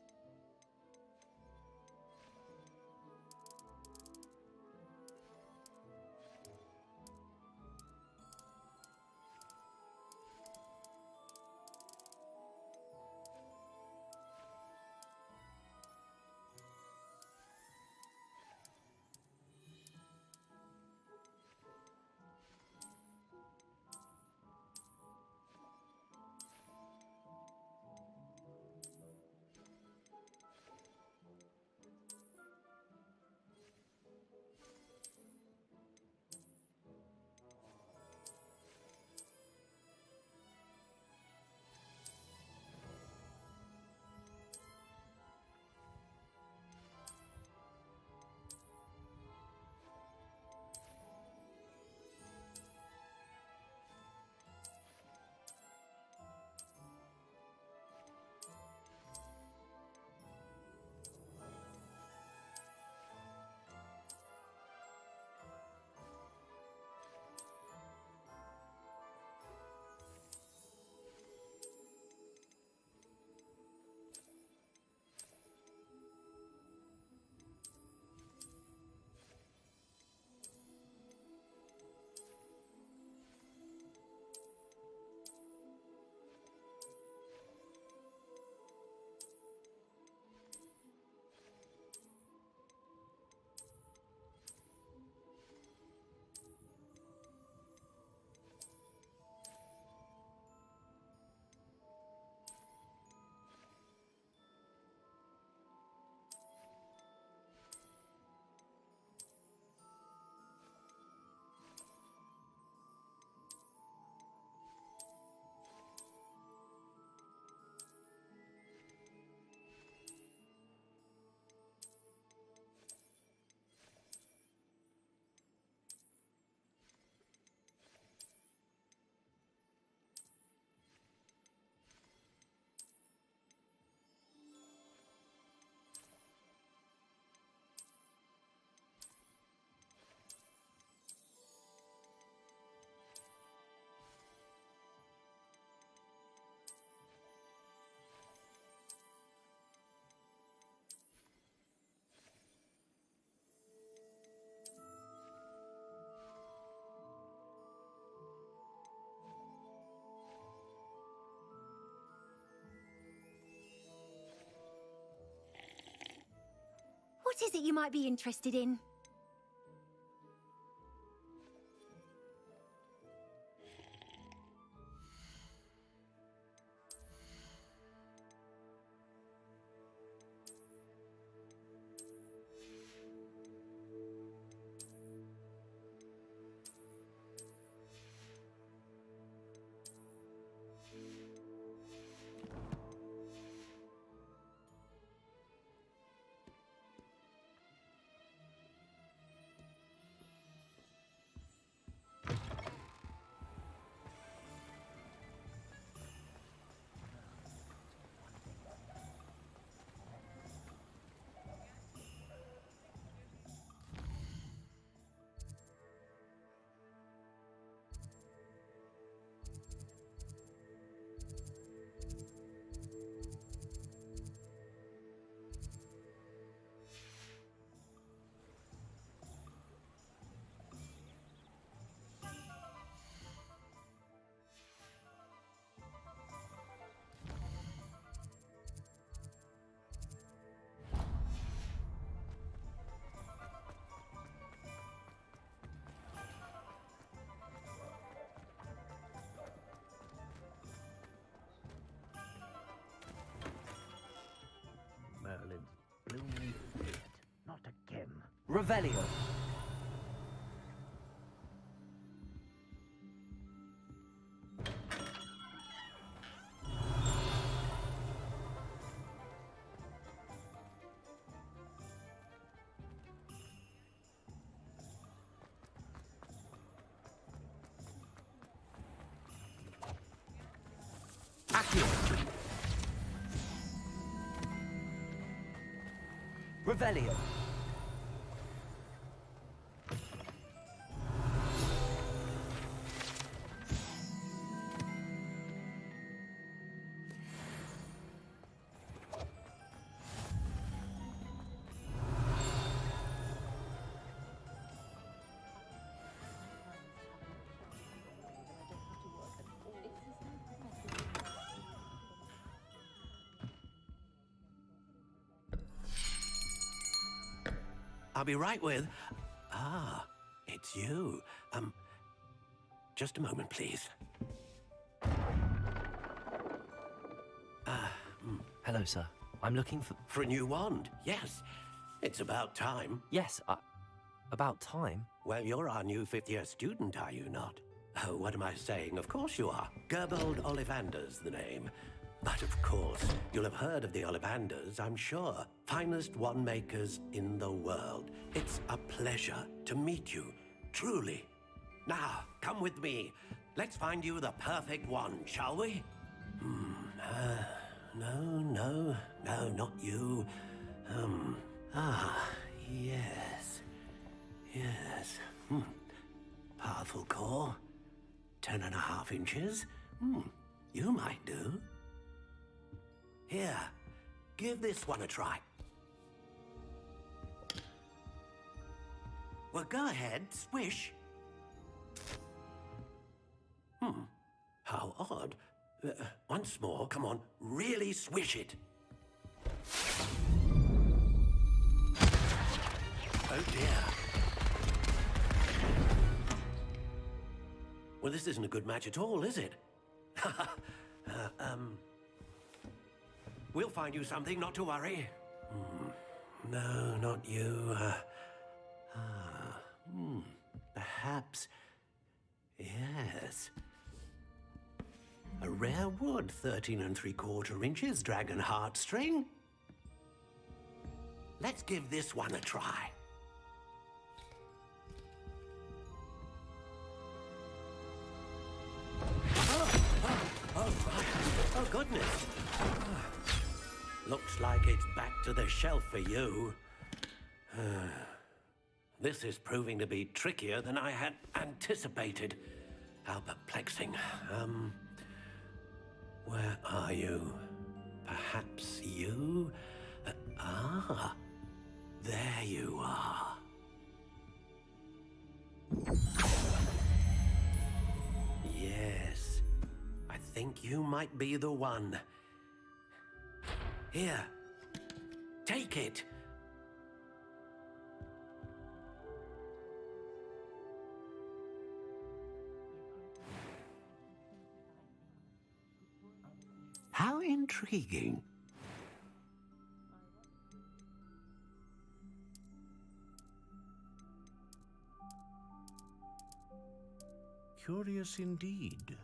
What is it you might be interested in? Merlin's blooming feet. Not again. Revelio. Revelio. I'll be right with... Ah, it's you. Just a moment, please. Hello, sir. I'm looking for... For a new wand, yes. It's about time. Yes, about time? Well, you're our new fifth-year student, are you not? Oh, what am I saying? Of course you are. Gerbold Ollivander's the name. But of course, you'll have heard of the Ollivanders, I'm sure. Finest wand makers in the world. It's a pleasure to meet you, truly. Now, come with me. Let's find you the perfect wand, shall we? No, not you. Yes. Powerful core. 10.5 inches. You might do. Here, give this one a try. Well, go ahead, swish. How odd. Once more, come on, really swish it. Oh dear. Well, this isn't a good match at all, is it? We'll find you something, not to worry. No, not you. Perhaps... Yes. A rare wood, 13 3/4 inches, dragon heartstring. Let's give this one a try. Oh, goodness. Looks like it's back to the shelf for you. This is proving to be trickier than I had anticipated. How perplexing. Where are you? Perhaps you? There you are. Yes, I think you might be the one. Here, take it. How intriguing. Curious indeed.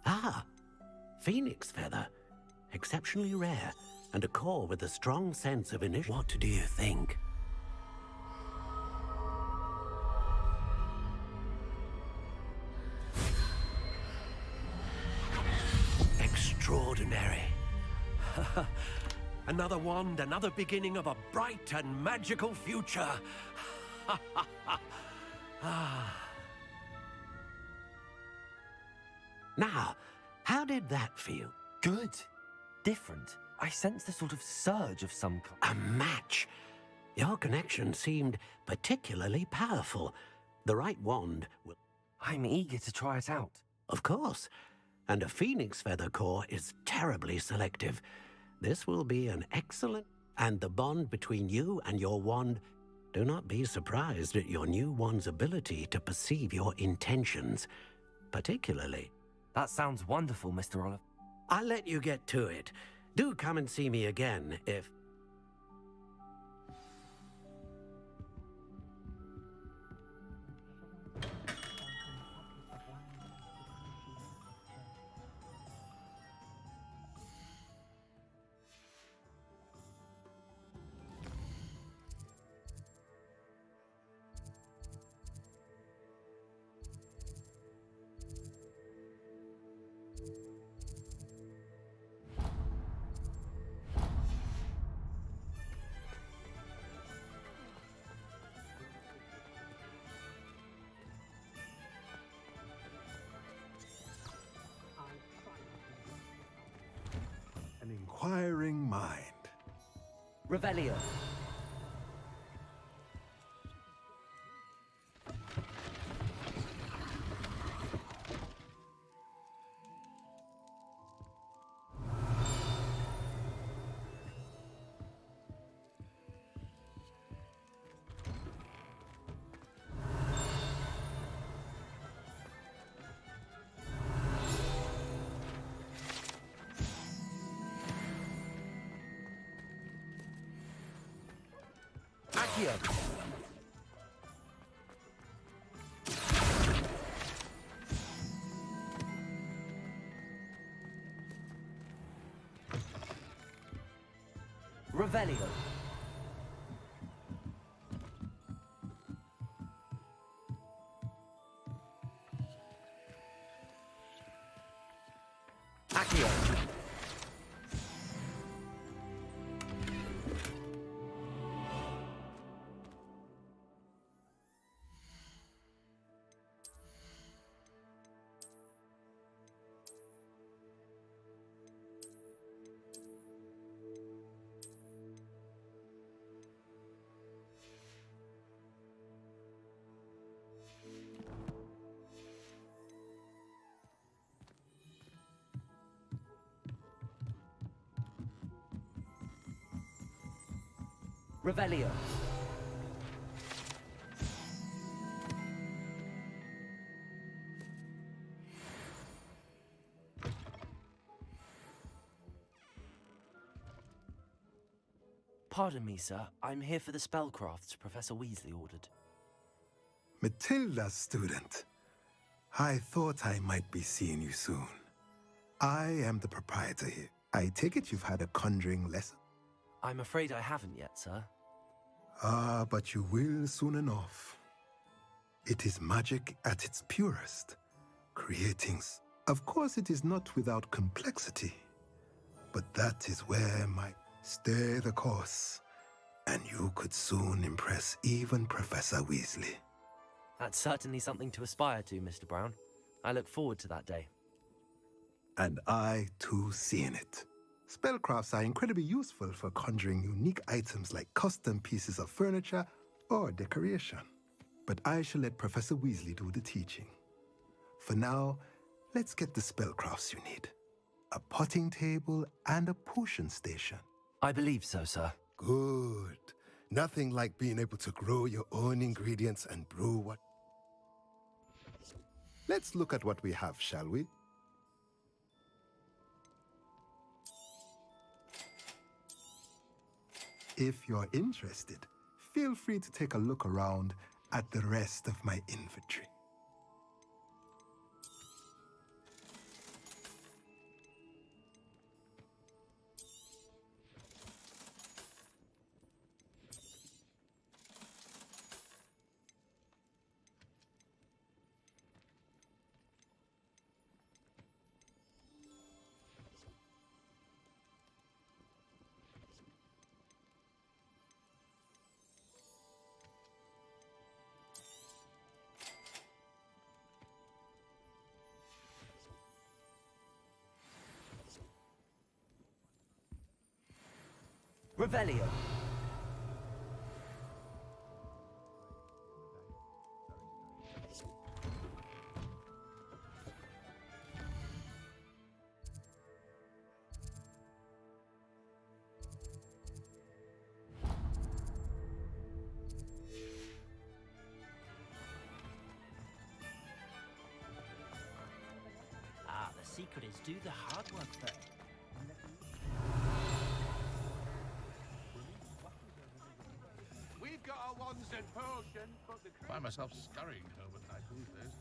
Ah, phoenix feather. Exceptionally rare, and a core with a strong sense of initiative. What do you think? Extraordinary. Another wand, another beginning of a bright and magical future. Now, how did that feel? Good. Different. I sensed a sort of surge of some kind. A match. Your connection seemed particularly powerful. The right wand will... I'm eager to try it out. Of course. And a phoenix feather core is terribly selective. This will be an excellent... And the bond between you and your wand... Do not be surprised at your new wand's ability to perceive your intentions. Particularly... That sounds wonderful, Mr. Olive. I'll let you get to it. Do come and see me again if... An inquiring mind. Revelio. Revelio. Accio. Revelio. Pardon me, sir. I'm here for the spellcrafts Professor Weasley ordered. Matilda's student. I thought I might be seeing you soon. I am the proprietor here. I take it you've had a conjuring lesson? I'm afraid I haven't yet, sir. Ah, but you will soon enough. It is magic at its purest, creating... Of course, it is not without complexity, but that is where my... Stay the course, and you could soon impress even Professor Weasley. That's certainly something to aspire to, Mr. Brown. I look forward to that day. And I, too, seeing it. Spellcrafts are incredibly useful for conjuring unique items like custom pieces of furniture or decoration. But I shall let Professor Weasley do the teaching. For now, let's get the spellcrafts you need. a potting table, and a potion station. I believe so, sir. Good. Nothing like being able to grow your own ingredients and brew what... Let's look at what we have, shall we? If you're interested, feel free to take a look around at the rest of my inventory. Revelio. Ah, the secret is do the hard work first. We've got our wands and potions, but the... Find myself scurrying home at night these days.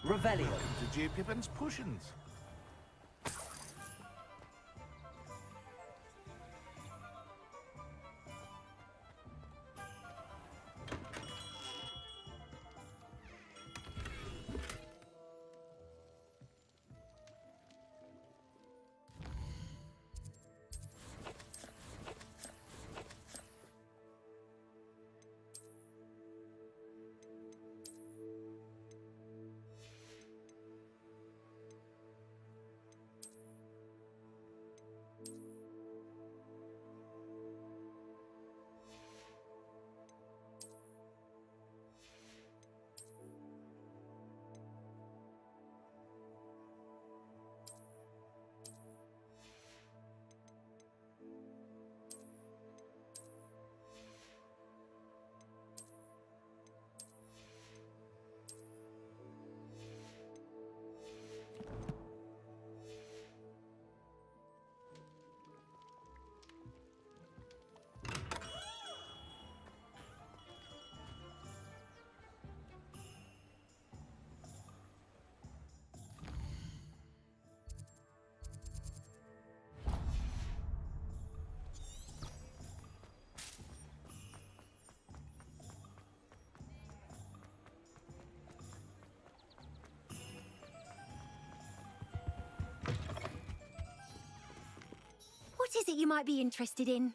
Revelio. Welcome to J. Pippin's Potions. What is it you might be interested in?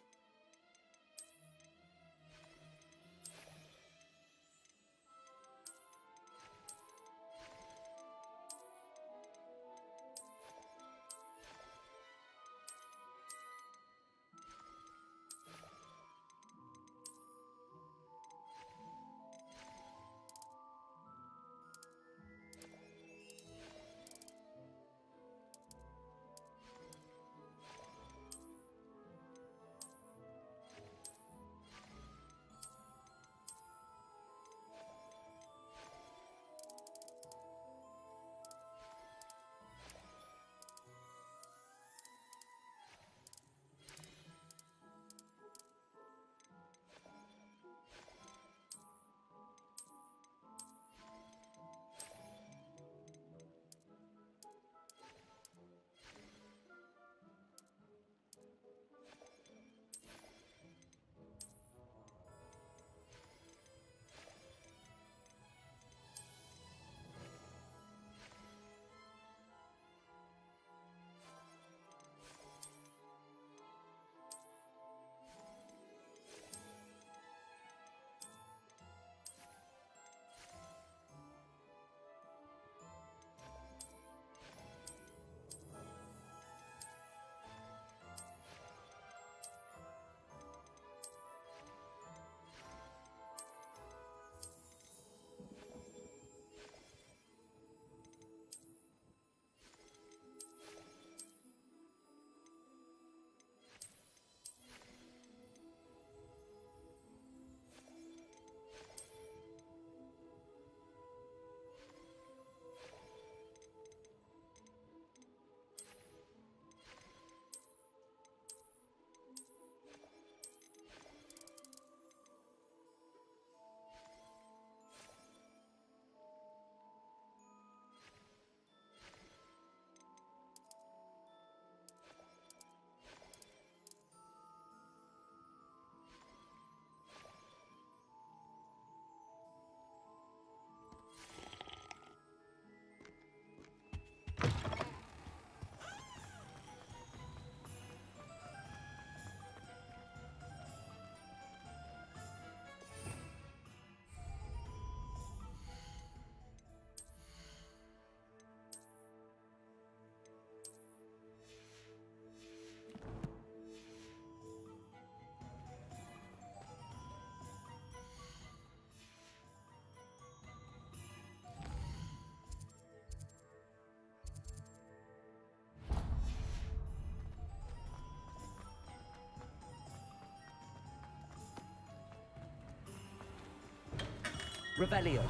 Revelio.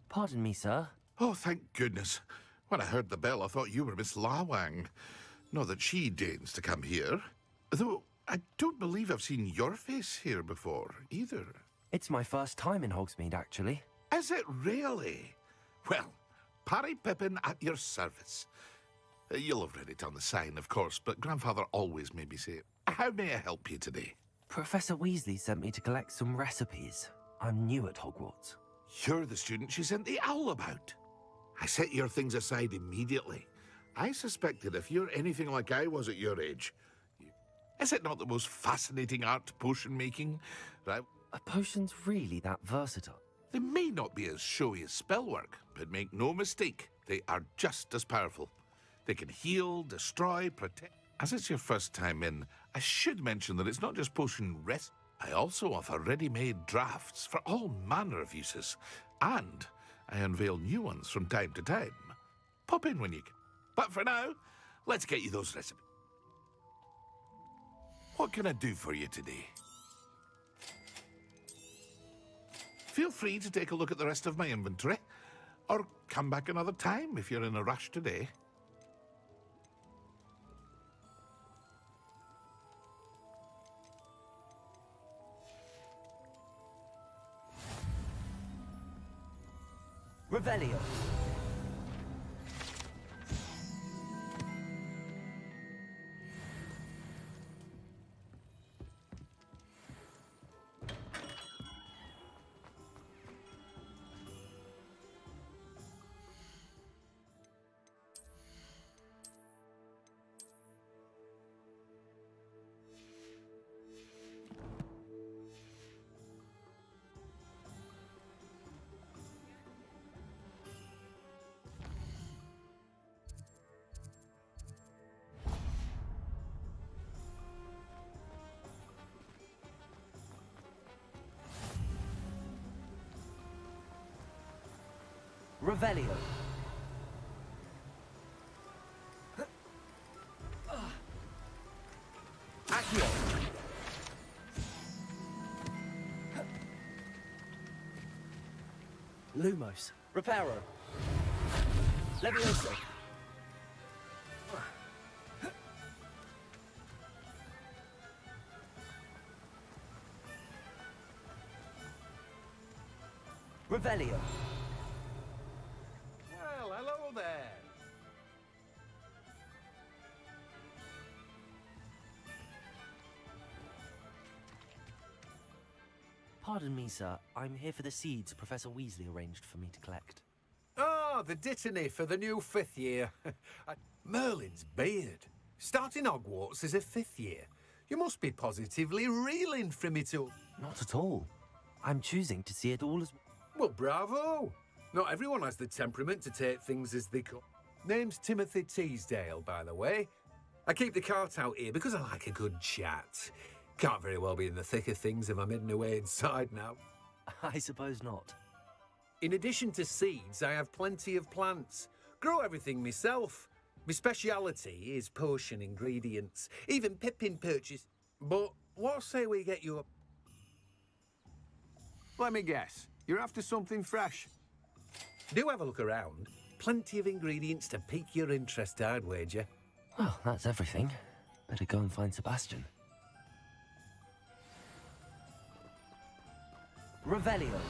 Pardon me, sir. Oh, thank goodness. When I heard the bell, I thought you were Miss Lawang. Not that she deigns to come here. Though, I don't believe I've seen your face here before, either. It's my first time in Hogsmeade, actually. Is it really? Well, Parry Pippin at your service. You'll have read it on the sign, of course, but Grandfather always made me say it. How may I help you today? Professor Weasley sent me to collect some recipes. I'm new at Hogwarts. You're the student she sent the owl about. I set your things aside immediately. I suspected if you're anything like I was at your age... Is it not the most fascinating art, potion making? Right? Are potions really that versatile? They may not be as showy as spellwork, but make no mistake, they are just as powerful. They can heal, destroy, protect... As it's your first time in, I should mention that it's not just potion rest. I also offer ready-made drafts for all manner of uses, and I unveil new ones from time to time. Pop in when you can. But for now, let's get you those recipes. What can I do for you today? Feel free to take a look at the rest of my inventory, or come back another time if you're in a rush today. Revelio. Revelio. Accio. Lumos. Reparo. Levioso. Revelio. Well, hello there. Pardon me, sir. I'm here for the seeds Professor Weasley arranged for me to collect. Ah, the dittany for the new 5th year. Merlin's beard. Starting Hogwarts as a 5th year. You must be positively reeling from it all. Not at all. I'm choosing to see it all as... Well, bravo. Not everyone has the temperament to take things as they come. Name's Timothy Teasdale, by the way. I keep the cart out here because I like a good chat. Can't very well be in the thick of things if I'm hidden away inside now. I suppose not. In addition to seeds, I have plenty of plants. Grow everything myself. My speciality is potion ingredients. Even Pippin purchase. But what say we get you a... Let me guess. You're after something fresh. Do have a look around. Plenty of ingredients to pique your interest, I'd wager. Well, that's everything. Better go and find Sebastian. Revelio.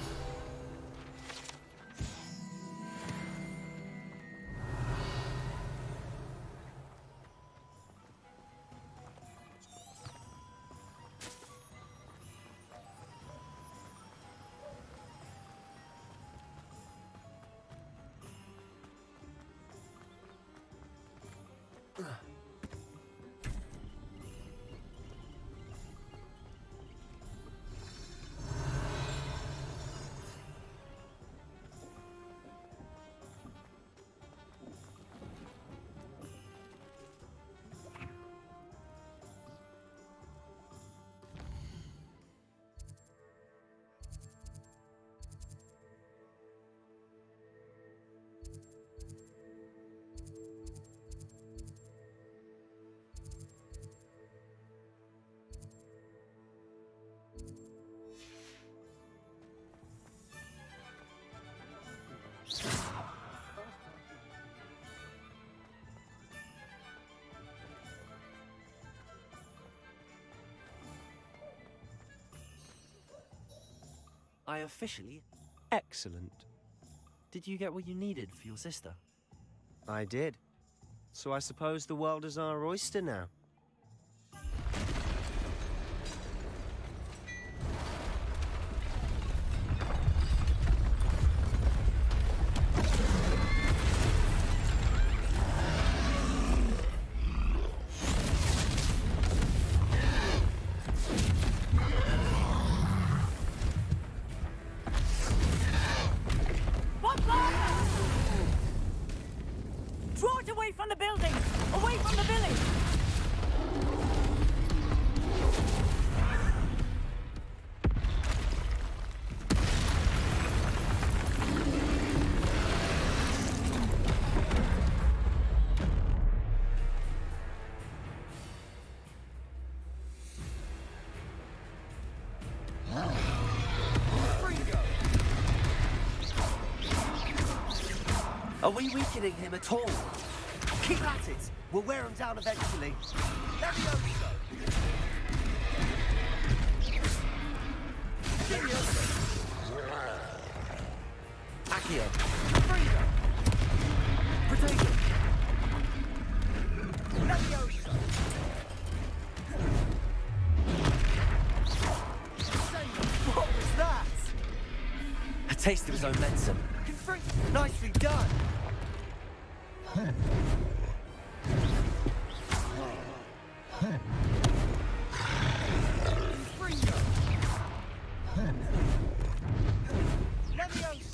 I officially... Excellent. Did you get what you needed for your sister? I did. So I suppose the world is our oyster now. Draw it away from the building! Away from the village! Are we weakening him at all? Keep at it! We'll wear him down eventually. Levioso! Accio! Freedom! Potato! Levioso! What was that? A taste of his own medicine. Nicely done!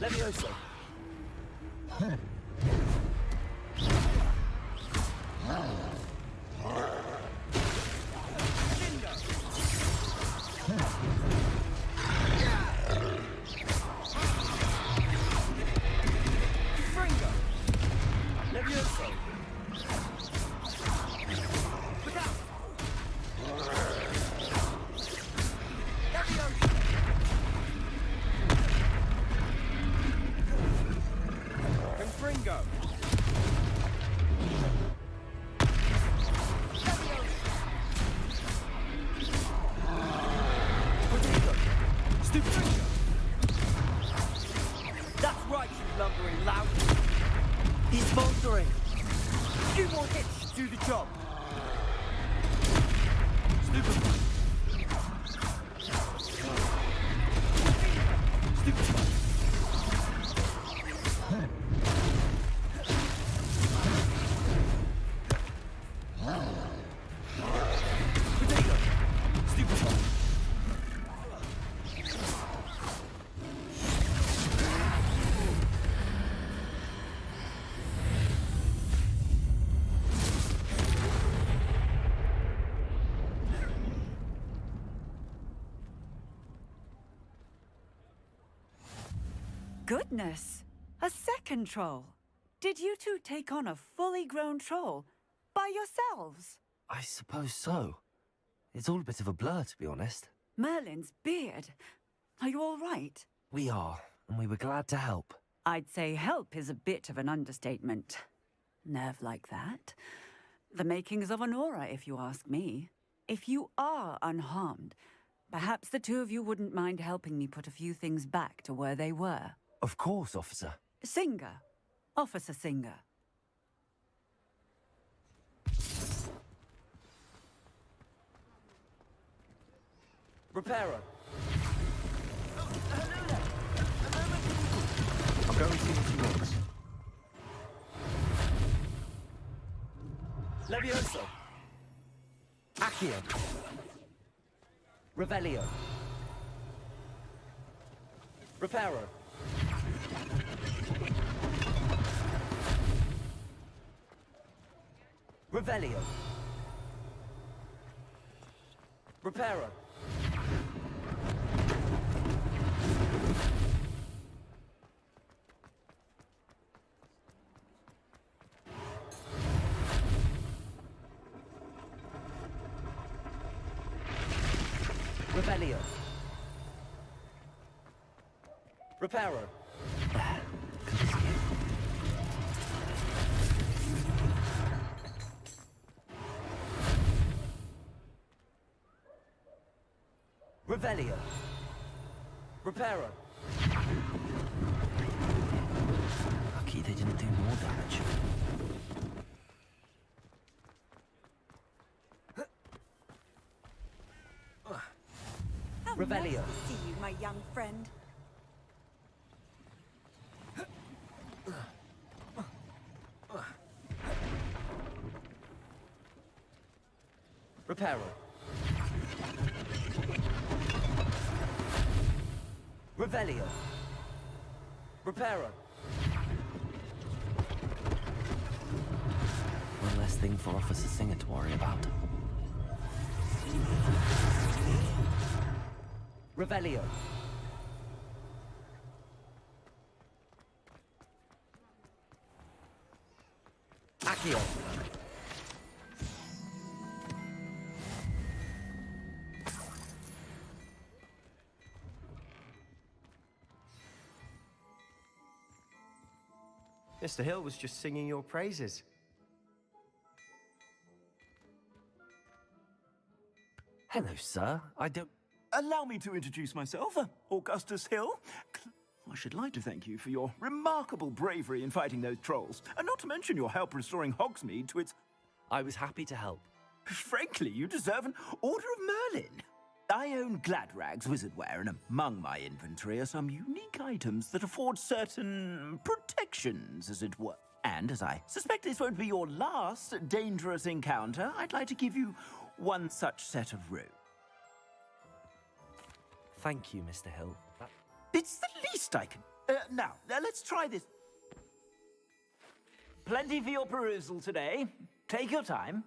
Levioso! That's right, you lumbering lout. He's faltering. A few more hits should do the job. Stupefy. Stupefy. Potato. Stupefy. Goodness! A second troll! Did you two take on a fully grown troll by yourselves? I suppose so. It's all a bit of a blur, to be honest. Merlin's beard. Are you all right? We are, and we were glad to help. I'd say help is a bit of an understatement. Nerve like that. The makings of an aura, if you ask me. If you are unharmed, perhaps the two of you wouldn't mind helping me put a few things back to where they were. Of course, officer. Singer. Officer Singer. Repairer. I'll go and see what he wants. Levioso. Accio. Revelio. Reparo. Revelio. Reparo. Revelio. Reparo. Revelio. Reparo. Lucky they didn't do more damage. How Revelio. nice to see you, my young friend. Reparo. Revelio. Reparo. One less thing for Officer Singer to worry about. Revelio. Accio. Mr. Hill was just singing your praises. Hello, sir. I don't... Allow me to introduce myself, Augustus Hill. I should like to thank you for your remarkable bravery in fighting those trolls, and not to mention your help restoring Hogsmeade to its... I was happy to help. Frankly, you deserve an Order of Merlin. I own Gladrag's wizardware, and among my inventory are some unique items that afford certain protections, as it were. And as I suspect this won't be your last dangerous encounter, I'd like to give you one such set of robes. Thank you, Mr. Hill. It's the least I can... Now, let's try this. Plenty for your perusal today. Take your time.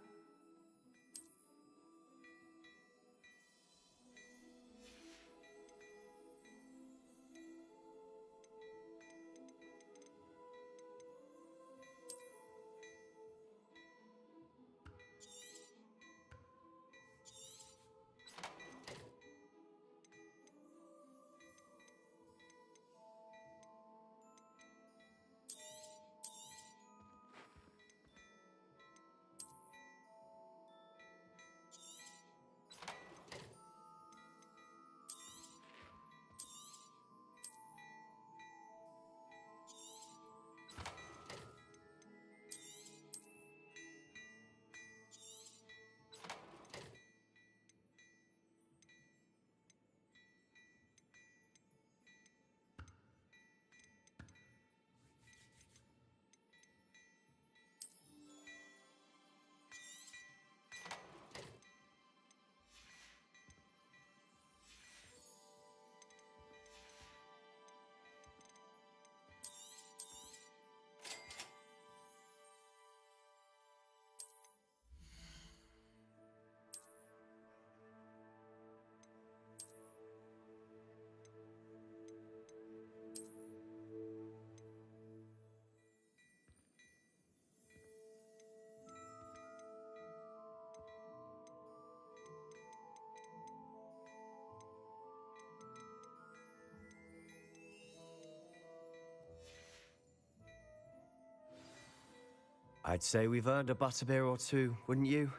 I'd say we've earned a butterbeer or two, wouldn't you?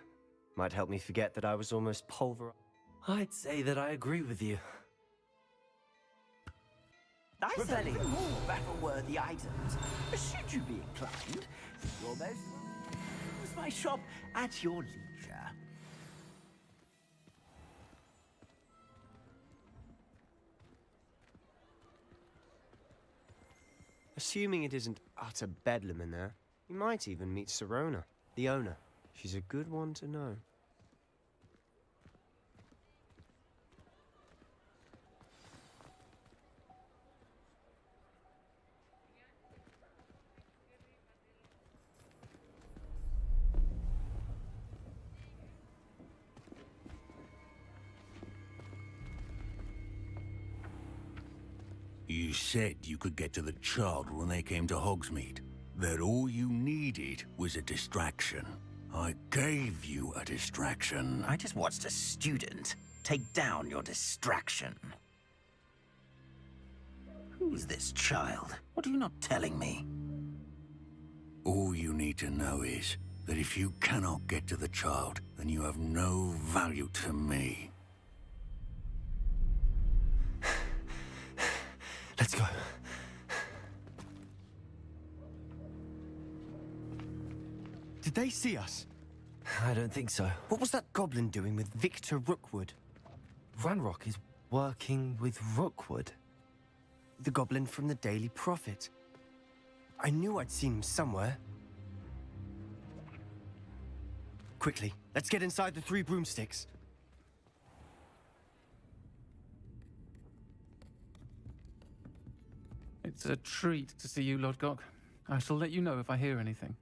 Might help me forget that I was almost pulverized. I'd say that I agree with you. I sell more battle-worthy items. Should you be inclined, you're most welcome to use my shop at your leisure. Assuming it isn't utter bedlam in there, you might even meet Sirona, the owner. She's a good one to know. You said you could get to the child when they came to Hogsmeade. That all you needed was a distraction. I gave you a distraction. I just watched a student take down your distraction. Who's this child? What are you not telling me? All you need to know is that if you cannot get to the child, then you have no value to me. Let's go. Did they see us? I don't think so. What was that goblin doing with Victor Rookwood? Ranrock is working with Rookwood. The goblin from the Daily Prophet. I knew I'd seen him somewhere. Quickly, let's get inside the 3 broomsticks. It's a treat to see you, Lodgok. I shall let you know if I hear anything.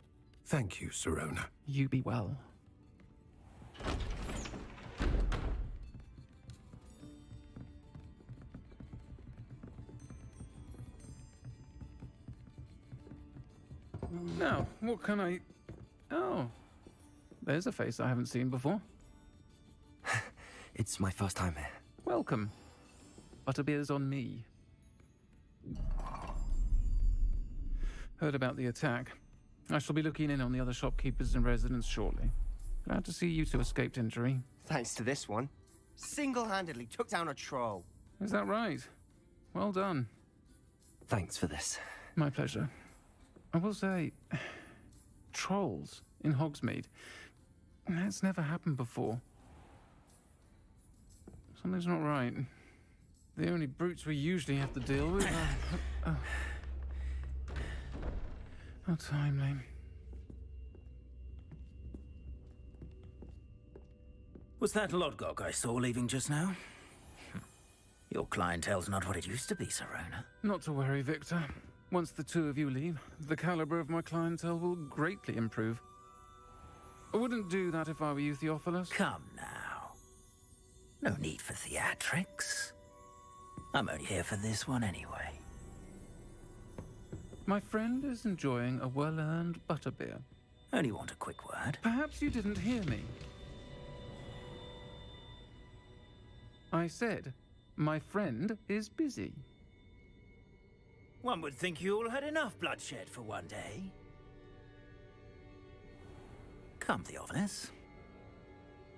Thank you, Sirona. You be well. Now, what can I... Oh, there's a face I haven't seen before. It's my first time here. Welcome. Butterbeer's on me. Heard about the attack. I shall be looking in on the other shopkeepers and residents shortly. Glad to see you two escaped injury. Thanks to this one. Single-handedly took down a troll. Is that right? Well done. Thanks for this. My pleasure. I will say, trolls in Hogsmeade. That's never happened before. Something's not right. The only brutes we usually have to deal with are... How timely. Was that Lodgok I saw leaving just now? Your clientele's not what it used to be, Sirona. Not to worry, Victor. Once the two of you leave, the caliber of my clientele will greatly improve. I wouldn't do that if I were you, Theophilus. Come now. No need for theatrics. I'm only here for this one anyway. My friend is enjoying a well-earned butterbeer. Only want a quick word. Perhaps you didn't hear me. I said, my friend is busy. One would think you all had enough bloodshed for one day. Come, Theophilus.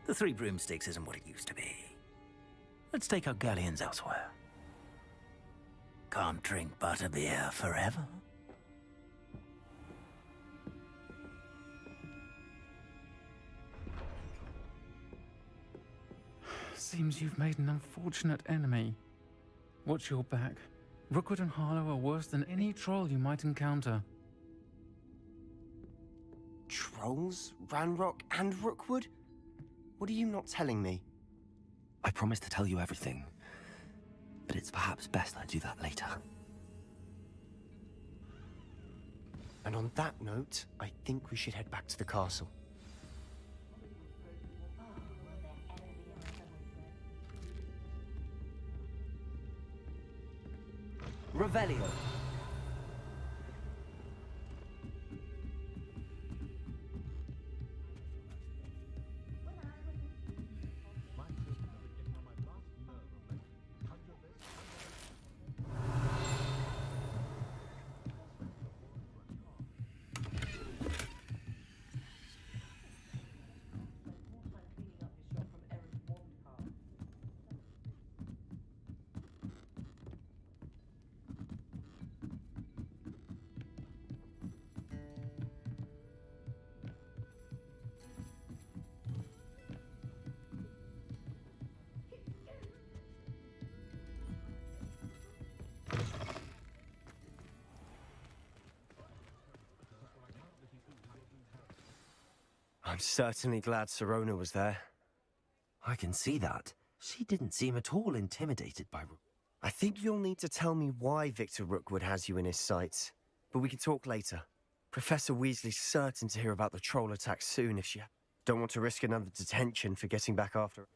The 3 broomsticks isn't what it used to be. Let's take our galleons elsewhere. Can't drink butterbeer forever. Seems you've made an unfortunate enemy. Watch your back. Rookwood and Harlow are worse than any troll you might encounter. Trolls? Ranrock and Rookwood? What are you not telling me? I promised to tell you everything, but it's perhaps best I do that later. And on that note, I think we should head back to the castle. Revelio. I'm certainly glad Sirona was there. I can see that. She didn't seem at all intimidated by Rook. I think you'll need to tell me why Victor Rookwood has you in his sights. But we can talk later. Professor Weasley's certain to hear about the troll attack soon if she... Don't want to risk another detention for getting back after her.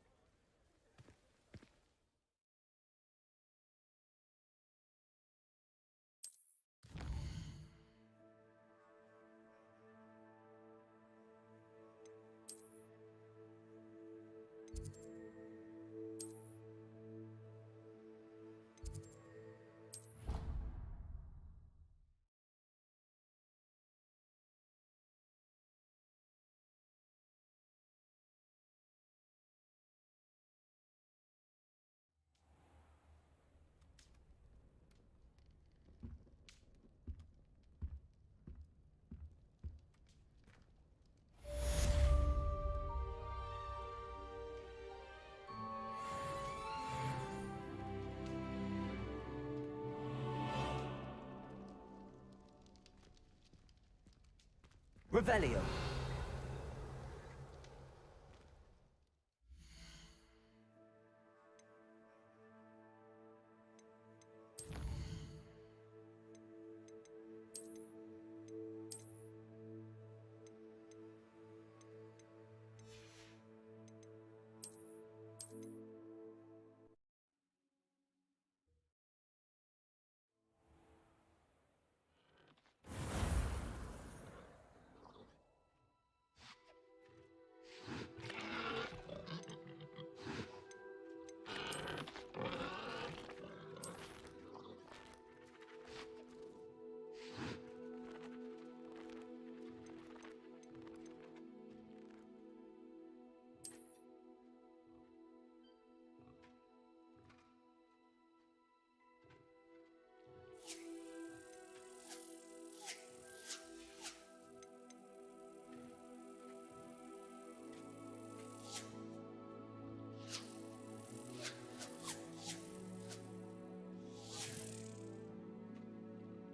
Revelio.